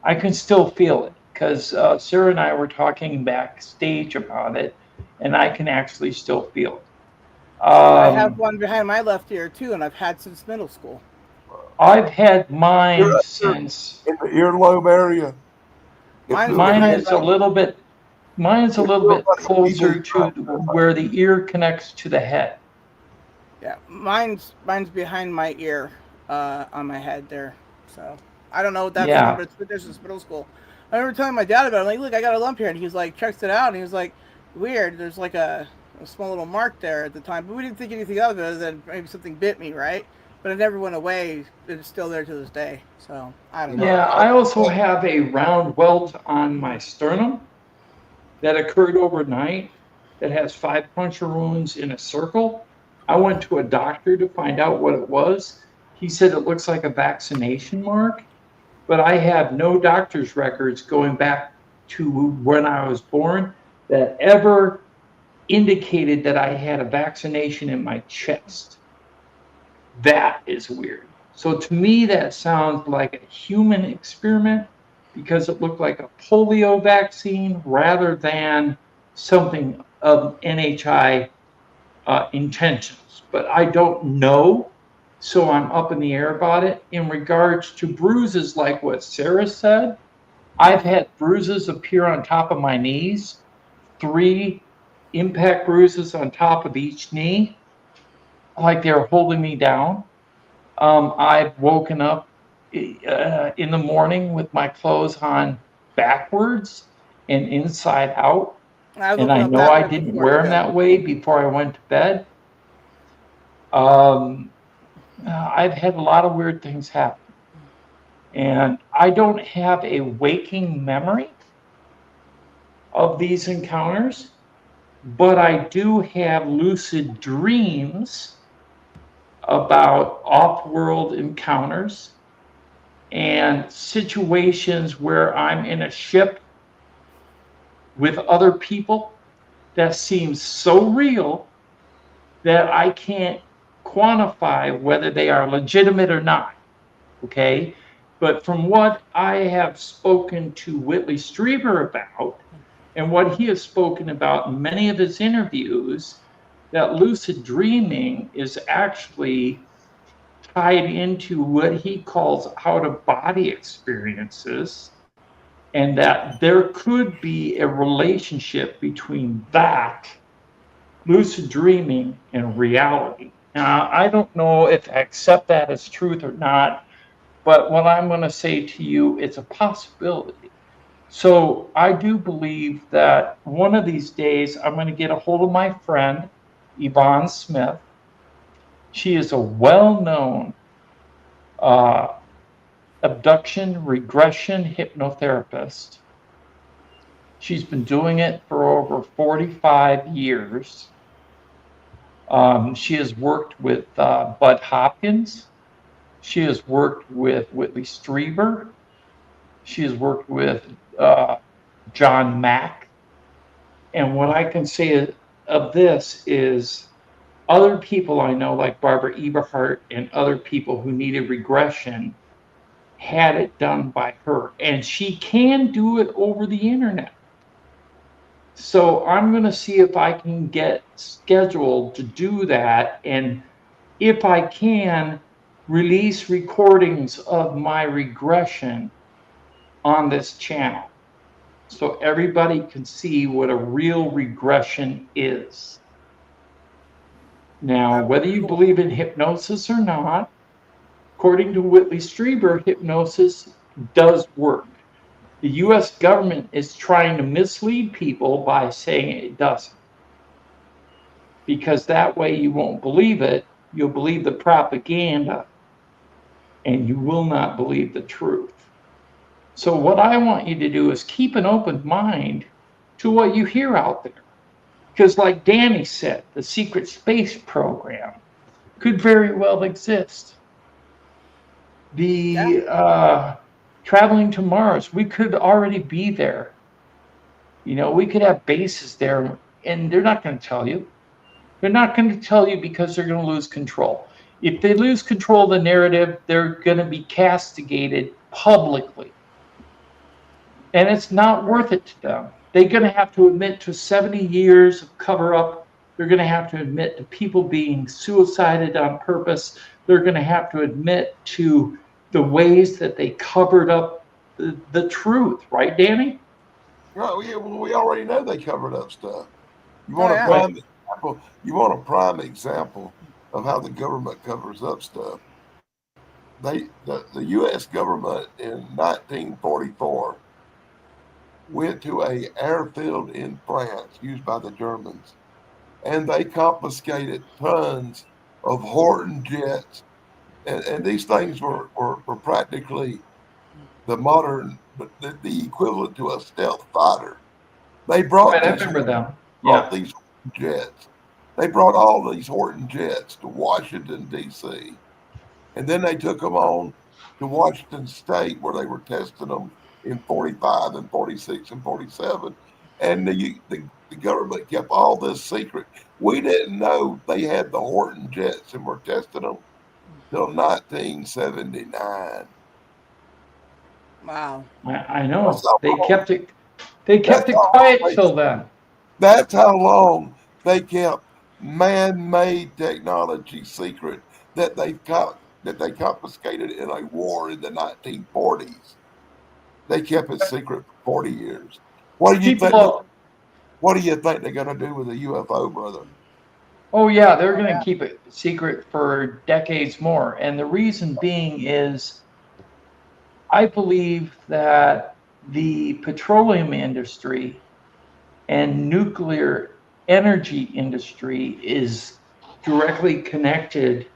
I can still feel it because Sarah and I were talking backstage about it, and I can actually still feel it. I have one behind my left ear too, and I've had since middle school. I've had You're mine up here since in the earlobe area. It Mine's feels, been mine here it, is a about little bit mine's a it little feels bit like a BB closer to gun. where the ear connects to the head. Yeah, mine's behind my ear, on my head there. So I don't know what that's from, Yeah. but it's been there since middle school. I remember telling my dad about it. I'm like, look, I got a lump here, and he was like, checks it out, and he was like, weird. There's like a small little mark there at the time, but we didn't think anything of it other than maybe something bit me, right? But it never went away. It's still there to this day. So I don't You know. know, Yeah, I also have a round welt on my sternum that occurred overnight that has 5 puncture wounds in a circle. I went to a doctor to find out what it was. He said it looks like a vaccination mark, but I have no doctor's records going back to when I was born that ever indicated that I had a vaccination in my chest. That is weird. So to me, that sounds like a human experiment because it looked like a polio vaccine rather than something of NHI intentions. But I don't know. So I'm up in the air about it. In regards to bruises, like what Sarah said, I've had bruises appear on top of my knees, 3 impact bruises on top of each knee, like they're holding me down. I've woken up in the morning with my clothes on backwards and inside out. I've And woken I up know that I way didn't before wear them too. that way before I went to bed. Um, I've had a lot of weird things happen. And I don't have a waking memory of these encounters, but I do have lucid dreams about off world encounters and situations where I'm in a ship with other people that seems so real that I can't quantify whether they are legitimate or not. Okay. But from what I have spoken to Whitley Strieber about, and what he has spoken about in many of his interviews, that lucid dreaming is actually tied into what he calls out of body experiences, and that there could be a relationship between that, lucid dreaming, and reality. Now, I don't know if I accept that as truth or not, but what I'm going to say to you, it's a possibility. So I do believe that one of these days I'm going to get a hold of my friend, Yvonne Smith. She is a well known uh, abduction regression hypnotherapist. She's been doing it for over 45 years. She has worked with Bud Hopkins. She has worked with Whitley Strieber. She has worked with John Mack. And what I can say of this is other people I know, like Barbara Eberhardt and other people who needed regression, had it done by her. And she can do it over the internet. So I'm going to see if I can get scheduled to do that. And if I can, release recordings of my regression on this channel so everybody can see what a real regression is. Now, That would whether be you cool. believe in hypnosis or not, according to Whitley Strieber, hypnosis does work. The US government is trying to mislead people by saying it doesn't, because that way you won't believe it. You'll believe the propaganda and you will not believe the truth. So, what I want you to do is keep an open mind to what you hear out there. Because, like Danny said, the secret space program could very well exist. Yeah. The traveling to Mars, we could already be there. We could have bases there, and they're not going to tell you. They're not going to tell you because they're going to lose control. If they lose control of the narrative, they're going to be castigated publicly. And it's not worth it to them. They're going to have to admit to 70 years of cover up. They're going to have to admit to people being suicided on purpose. They're going to have to admit to the ways that they covered up the truth, right, Danny? Well, yeah, well, we already know they covered up stuff. You Oh want a yeah. Right. prime example? You want a prime example of how the government covers up stuff. The U.S. government in 1944 went to a airfield in France used by the Germans, and they confiscated tons of Horton jets, and these things were practically the modern, but the equivalent to a stealth fighter. They Right, I remember them. brought Yeah. these jets. They brought all these Horton jets to Washington D.C. And then they took them on to Washington State, where they were testing them in 45 and 46 and 47. And the government kept all this secret. We didn't know they had the Horton jets and were testing them till 1979. Wow. I know. That's how They long, kept it. They kept that's it how long quiet till then. that's how long they kept man-made technology secret that they confiscated in a war in the 1940s. They kept it secret for 40 years. What do you think? People. What do you think they're going to do with a UFO, brother? Oh yeah, they're going to keep it secret for decades more, and the reason being is I believe that the petroleum industry and nuclear energy industry is directly connected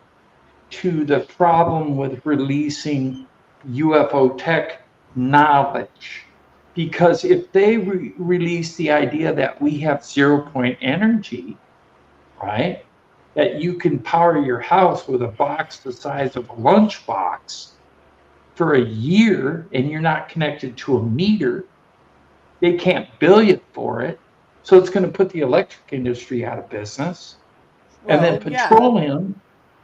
to the problem with releasing UFO tech knowledge. Because if they release the idea that we have 0 point energy, right, that you can power your house with a box the size of a lunchbox for a year and you're not connected to a meter, they can't bill you for it. So it's going to put the electric industry out of business. And then Well, yeah. petroleum,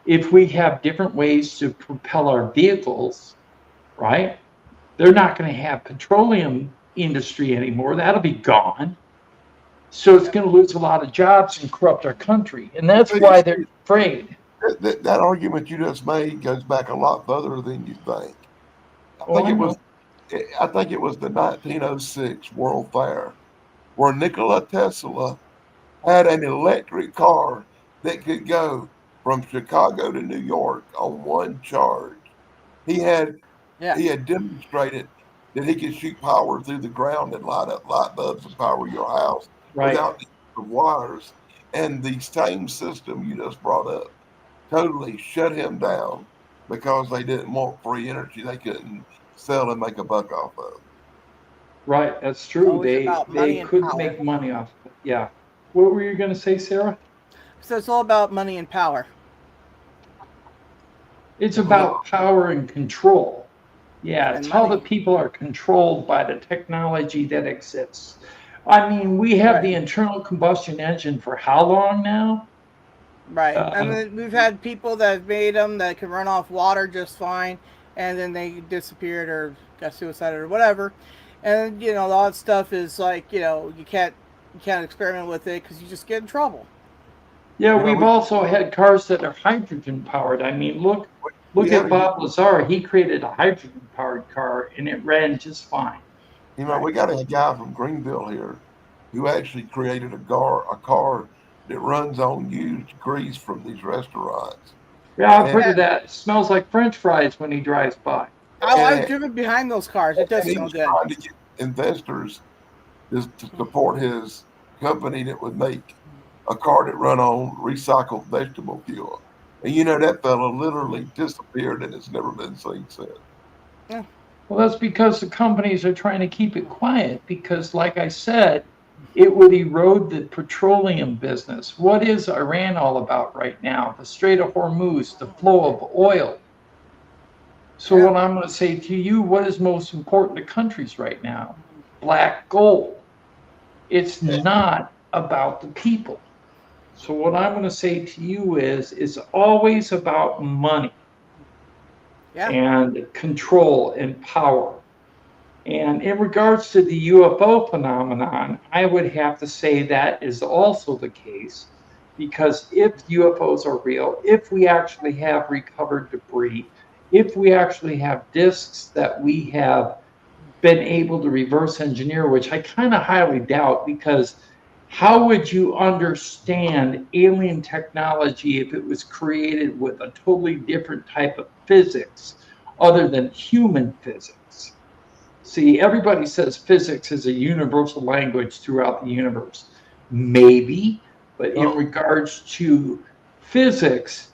if we have different ways to propel our vehicles, right? They're not going to have petroleum industry anymore. That'll be gone. So it's going to lose a lot of jobs and corrupt our country. And that's why they're afraid. That argument you just made goes back a lot further than you think. I Oh, think I it know. was I think it was the 1906 World Fair where Nikola Tesla had an electric car that could go from Chicago to New York on one charge. He had Yeah. he had demonstrated that he could shoot power through the ground and light up light bulbs and power your house Right. without the use of wires. And the same system you just brought up totally shut him down because they didn't want free energy they couldn't sell and make a buck off of. Right. That's It's true. always They about they money and couldn't power. make money off of it. Yeah. What were you going to say, Sarah? So it's all about money and power. It's And look, about power and control. Yeah, And it's how the money. people are controlled by the technology that exists. I mean, we have Right. the internal combustion engine for how long now? Right. And Uh, then we've had people that have made them that can run off water just fine, and then they disappeared or got suicided or whatever. And all that stuff is like you can't experiment with it because you just get in trouble. yeah, you know, we've we also had cars that are hydrogen powered. I mean, look we look had at a gu- Bob Lazar. He created a hydrogen powered car and it ran just fine. Right. we got a guy from Greenville here who actually created a car that runs on used grease from these restaurants. Yeah, I've And heard of Yeah. that. It smells like French fries when he drives by. Oh, I've and, driven behind those cars. It does and he smell was good. trying to get investors to support his company that would make a car that run on recycled vegetable fuel. And that fella literally disappeared and has never been seen since. Yeah. Well, that's because the companies are trying to keep it quiet because, like I said, it would erode the petroleum business. What is Iran all about right now? The Strait of Hormuz, the flow of oil. So, Yeah. what I'm going to say to you, what is most important to countries right now? Black gold. It's not about the people. So, what I'm going to say to you is it's always about money Yeah. and control and power. And in regards to the UFO phenomenon, I would have to say that is also the case because if UFOs are real, if we actually have recovered debris, if we actually have disks that we have been able to reverse engineer, which I kind of highly doubt because how would you understand alien technology if it was created with a totally different type of physics other than human physics? See, everybody says physics is a universal language throughout the universe. Maybe, but in Oh, regards to physics,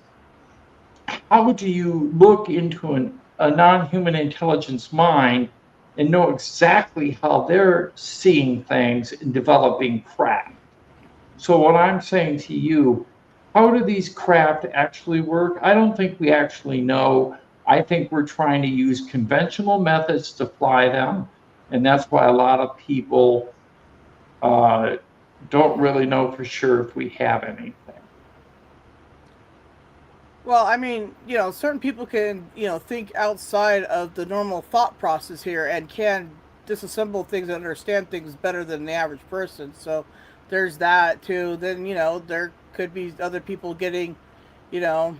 how would you look into a non-human intelligence mind and know exactly how they're seeing things and developing craft? So what I'm saying to you, how do these craft actually work? I don't think we actually know. I think we're trying to use conventional methods to fly them, and that's why a lot of people uh, don't really know for sure if we have anything. Well, I mean, certain people can, think outside of the normal thought process here and can disassemble things and understand things better than the average person. So there's that too. Then, there could be other people getting, you know,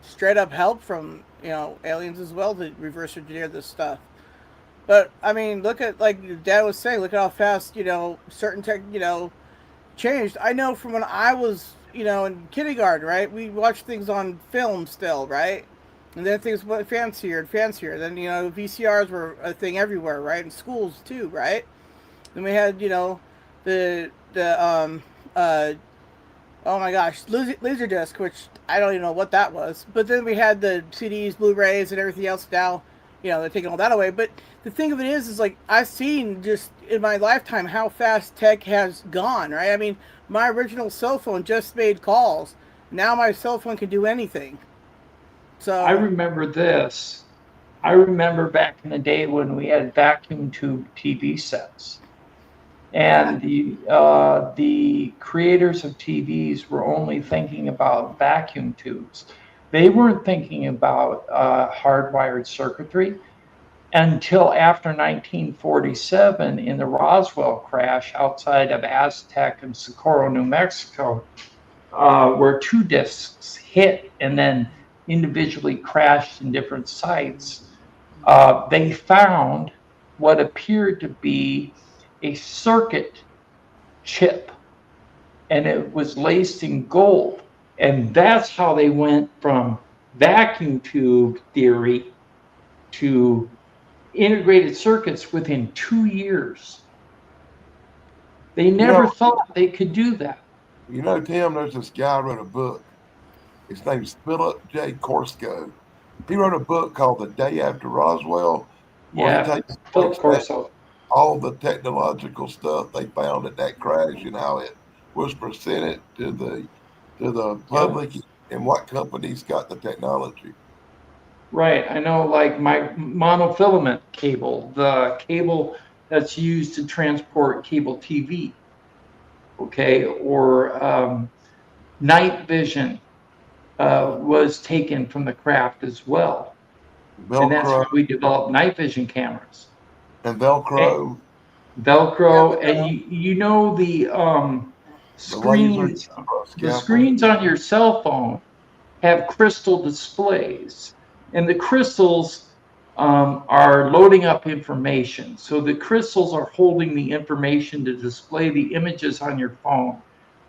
straight up help from, aliens as well to reverse engineer this stuff. But I mean, look at like your dad was saying. Look at how fast certain tech changed. I know from when I was in kindergarten, right? We watched things on film still, right? And then things went fancier and fancier. Then VCRs were a thing everywhere, right? In schools too, right? Then we had the oh my gosh, Laserdisc, which I don't even know what that was. But then we had the CDs, Blu-rays, and everything else. Now, they're taking all that away. But the thing of it is like I've seen just in my lifetime how fast tech has gone. Right? I mean, my original cell phone just made calls. Now my cell phone can do anything. I So remember this. I remember back in the day when we had vacuum tube TV sets. yeah, And the creators of TVs were only thinking about vacuum tubes. They weren't thinking about hardwired circuitry until after 1947 in the Roswell crash outside of Aztec and Socorro, New Mexico, where two disks hit and then individually crashed in different sites. They found what appeared to be a circuit chip, and it was laced in gold. And that's how they went from vacuum tube theory to integrated circuits within 2 years. They you know, never thought they could do that. Tim, there's this guy who wrote a book. His name's Philip J. Corso. He wrote a book called The Day After Roswell, where he Yeah, Philip breaks down Corso. all the technological stuff they found at that crash and how it was presented to the Yep. public and what companies got the technology. Right. I know, like my monofilament cable, the cable that's used to transport cable TV, okay, or night vision was taken from the craft as well. And that's Velcro how we developed night vision cameras. and And Velcro, yeah, Velcro, and you know the laser screens, the scalpel. screens on your cell phone have crystal displays, and the crystals are loading up information. So the crystals are holding the information to display the images on your phone.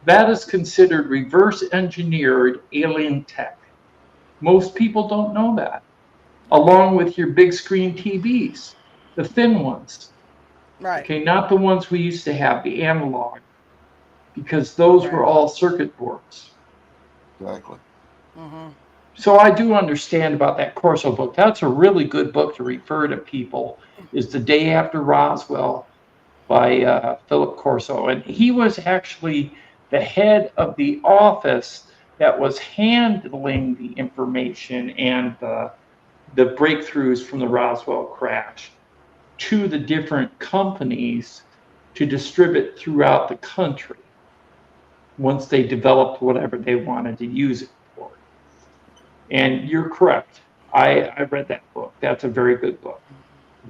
That is considered reverse engineered alien tech. Most people don't know that, along with your big screen TVs, the thin ones. right, Okay, not the ones we used to have, the analog, because those right. were all circuit boards. Exactly. Mm-hmm. So I do understand about that Corso book. That's a really good book to refer to people. Is The Day After Roswell by Philip Corso, and he was actually the head of the office that was handling the information and the breakthroughs from the Roswell crash to the different companies to distribute throughout the country once they developed whatever they wanted to use it for. And you're correct. I read that book. That's a very good book.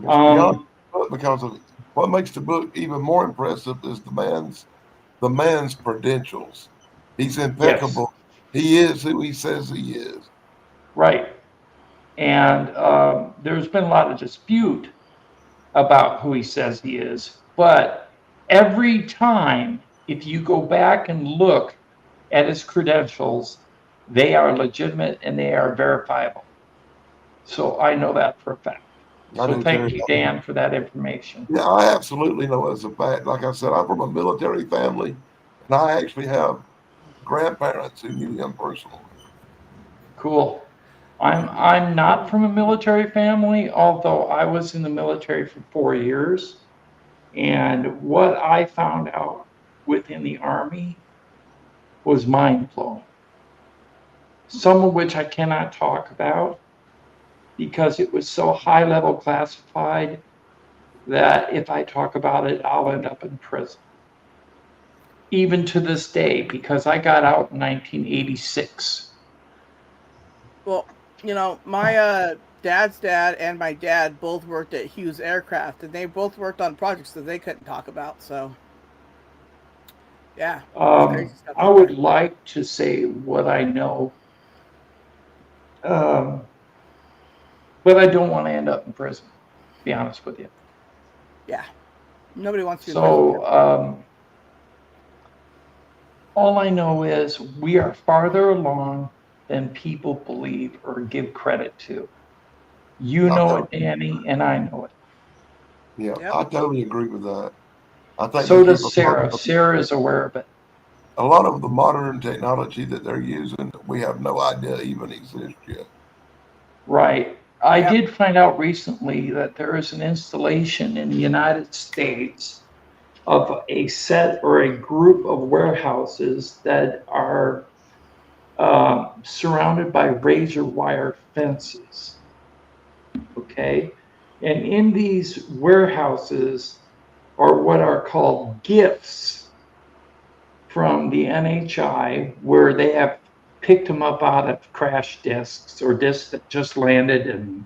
It's beyond Um, the book because of what makes the book even more impressive is the man's credentials. He's yes, impeccable. He is who he says he is. right. And there's been a lot of dispute about who he says he is, but every time if you go back and look at his credentials, they are legitimate and they are verifiable. So I know that for a fact. I So do thank too. you, Dan, for that information. Yeah, I absolutely know as a fact. Like I said, I'm from a military family, and I actually have grandparents who knew him personally. Cool. I'm not from a military family, although I was in the military for 4 years. And what I found out within the Army was mind blowing. Some of which I cannot talk about because it was so high level classified that if I talk about it, I'll end up in prison. Even to this day, because I got out in 1986. Well, my dad's dad and my dad both worked at Hughes Aircraft, and they both worked on projects that they couldn't talk about. So, yeah, it's crazy stuff I out would there. like to say what I know, um, but I don't want to end up in prison, to be honest with you. Yeah, nobody wants to be in prison. So all I know is we are farther along than people believe or give credit to. You I know totally, it, Danny, and I know it. yeah, Yep. I totally agree with that. I think they So keep does Sarah. Sarah is aware of it. a lot of the modern technology that they're using. We have no idea even exists yet. Right. I Yep. did find out recently that there is an installation in the United States of a set or a group of warehouses that are surrounded by razor wire fences. Okay. And in these warehouses are what are called gifts from the NHI, where they have picked them up out of crash discs or discs that just landed and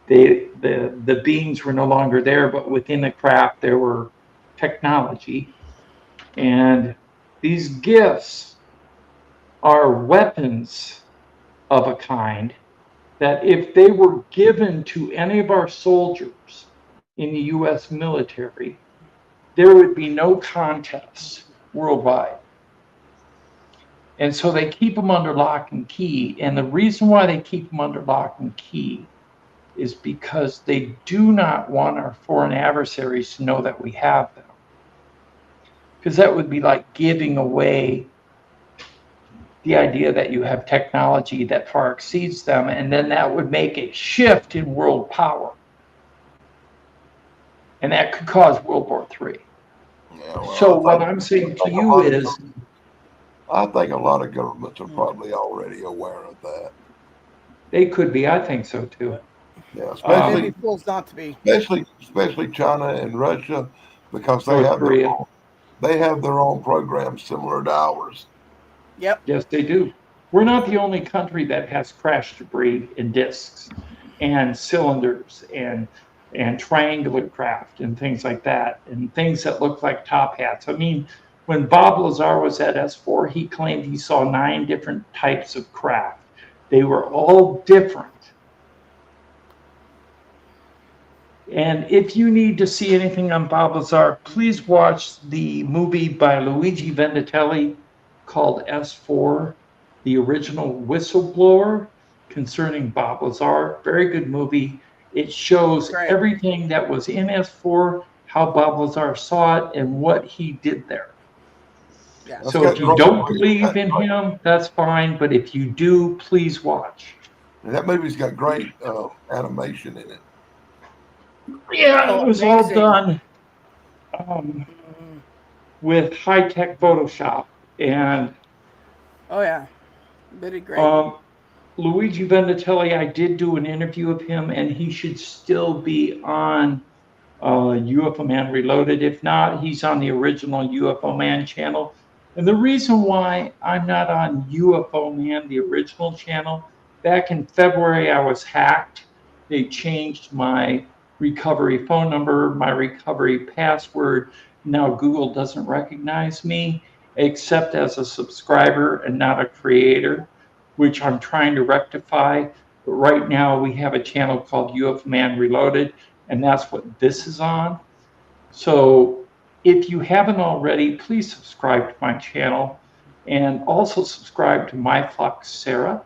the beings were no longer there, but within the craft there were technology. And these gifts are weapons of a kind that if they were given to any of our soldiers in the US military, there would be no contest worldwide. And so they keep them under lock and key. And the reason why they keep them under lock and key is because they do not want our foreign adversaries to know that we have them. Because that would be like giving away the idea that you have technology that far exceeds them, and then that would make a shift in world power. And that could cause World War III. Yeah, well, So what I'm saying to you is, I think a lot of governments are probably already aware of that. they could be, I think so too. Yeah, They'd be especially fools not to be. especially China and Russia because North Korea. they have their own programs similar to ours. Yep. Yes, they do. We're not the only country that has crash debris and discs and cylinders and triangular craft and things like that, and things that look like top hats. I mean, when Bob Lazar was at S4, he claimed he saw 9 different types of craft. They were all different. And if you need to see anything on Bob Lazar, please watch the movie by Luigi Venditelli called S4, the original whistleblower concerning Bob Lazar. Very good movie. It shows Right. everything that was in S4, how Bob Lazar saw it, and what he did there. Yeah. So if you don't believe in him, that's fine. But if you do, please watch. That movie's got great animation in it. Yeah, it was all amazing. done with high-tech Photoshop. And Oh yeah, they did great. Luigi Venditelli, I did do an interview of him, and he should still be on UFO Man Reloaded. If not, he's on the original UFO Man channel. And the reason why I'm not on UFO Man, the original channel, back in February, I was hacked. They changed my recovery phone number, my recovery password. Now Google doesn't recognize me except as a subscriber and not a creator, which I'm trying to rectify. But right now we have a channel called UFO Man Reloaded, and that's what this is on. So if you haven't already, please subscribe to my channel and also subscribe to My Flock Sarah.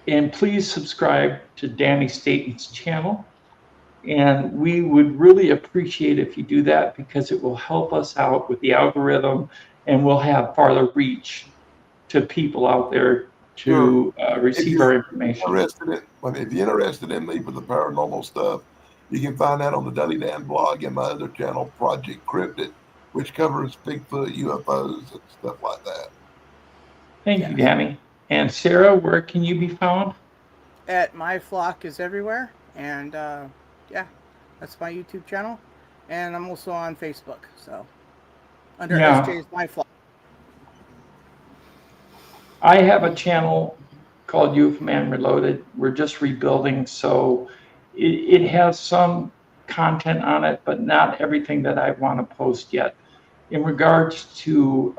And please subscribe to Danny Staten's channel. And we would really appreciate if you do that because it will help us out with the algorithm and we'll have farther reach to people out there to receive our information. If you're interested in me for the paranormal stuff, you can find that on the Dudley Dan blog and my other channel, Project Cryptid, which covers Bigfoot, UFOs, and stuff like that. Thank you, Danny. And Sarah, where can you be found? At My Flock is Everywhere. And yeah, that's my YouTube channel. And I'm also on Facebook. So under SJ's My Flock. I have a channel called UFO Man Reloaded. We're just rebuilding, so it has some content on it, but not everything that I want to post yet. In regards to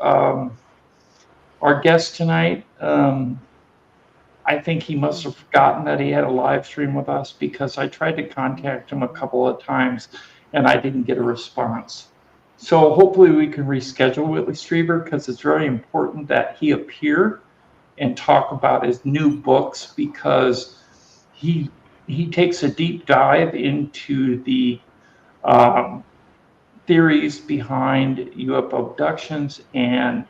our guest tonight, I think he must have forgotten that he had a live stream with us because I tried to contact him a couple of times and I didn't get a response. So hopefully we can reschedule Whitley Strieber because it's very important that he appear and talk about his new books because he takes a deep dive into the theories behind UFO abductions and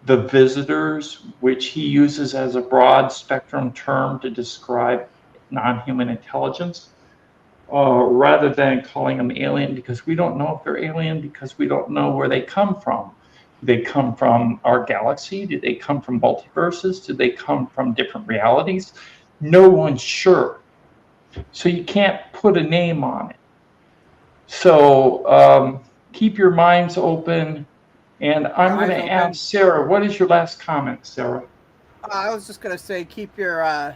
the visitors, which he uses as a broad spectrum term to describe non-human intelligence, rather than calling them alien, because we don't know if they're alien because we don't know where they come from. Do they come from our galaxy? Do they come from multiverses? Do they come from different realities? No one's sure. So you can't put a name on it. So keep your minds open. And I'm going to ask Sarah, what is your last comment, Sarah? I was just going to say, keep your,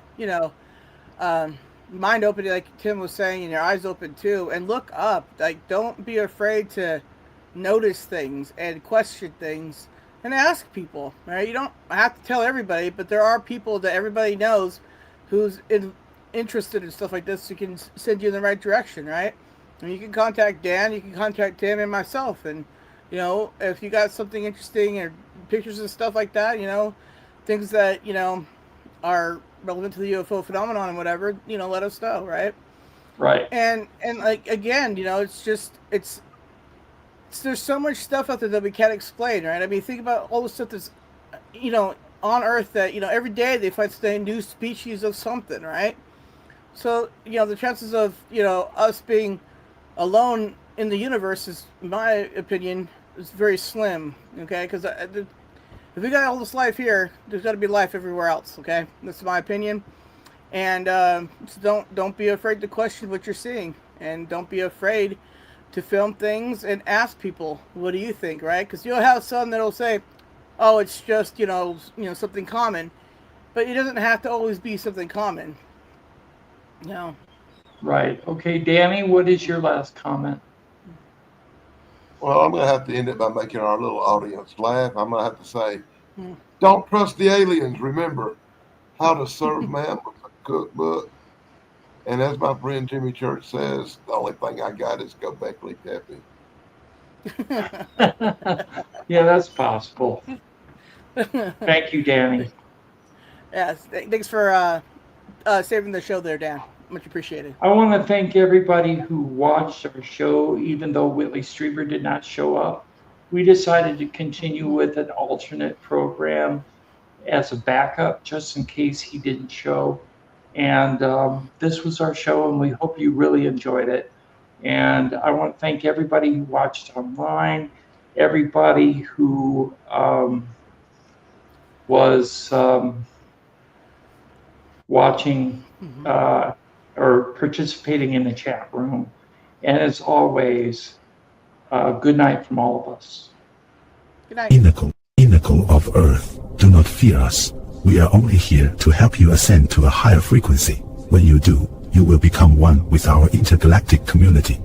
mind open, like Tim was saying, and your eyes open too, and look up. Like, don't be afraid to notice things and question things and ask people. Right? You don't have to tell everybody, but there are people that everybody knows who's interested in stuff like this who can send you in the right direction, right? And you can contact Dan, you can contact Tim and myself, and you know, if you got something interesting or pictures and stuff like that, you know, things that, you know, are relevant to the UFO phenomenon and whatever, you know, let us know, right? Right. And like, again, you know, there's so much stuff out there that we can't explain, right? I mean, think about all the stuff that's, you know, on Earth that, you know, every day they find a new species of something, right? So, you know, the chances of, you know, us being alone in the universe is, in my opinion, is very slim, okay? Because if we got all this life here, there's got to be life everywhere else, okay? That's my opinion. And so don't be afraid to question what you're seeing, and don't be afraid to film things and ask people, what do you think, right? Because you'll have some that'll say, oh, it's just you know something common, but it doesn't have to always be something common. You know. Right. Okay, Danny, what is your last comment? Well, I'm going to have to end it by making our little audience laugh. I'm going to have to say, don't trust the aliens. Remember, How to Serve Man was a cookbook. And as my friend Jimmy Church says, the only thing I got is go Beckley Peppy. Yeah, that's possible. Thank you, Danny. Yes, thanks for saving the show there, Dan. Much appreciated. I want to thank everybody who watched our show, even though Whitley Strieber did not show up. We decided to continue with an alternate program as a backup, just in case he didn't show. And this was our show, and we hope you really enjoyed it. And I want to thank everybody who watched online, everybody who was watching or participating in the chat room. And as always, good night from all of us. Good night. Pinnacle of Earth, do not fear us. We are only here to help you ascend to a higher frequency. When you do, you will become one with our intergalactic community.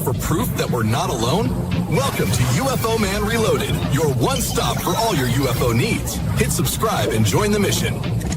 for proof that we're not alone? Welcome to UFO Man Reloaded, your one stop for all your UFO needs. Hit subscribe and join the mission.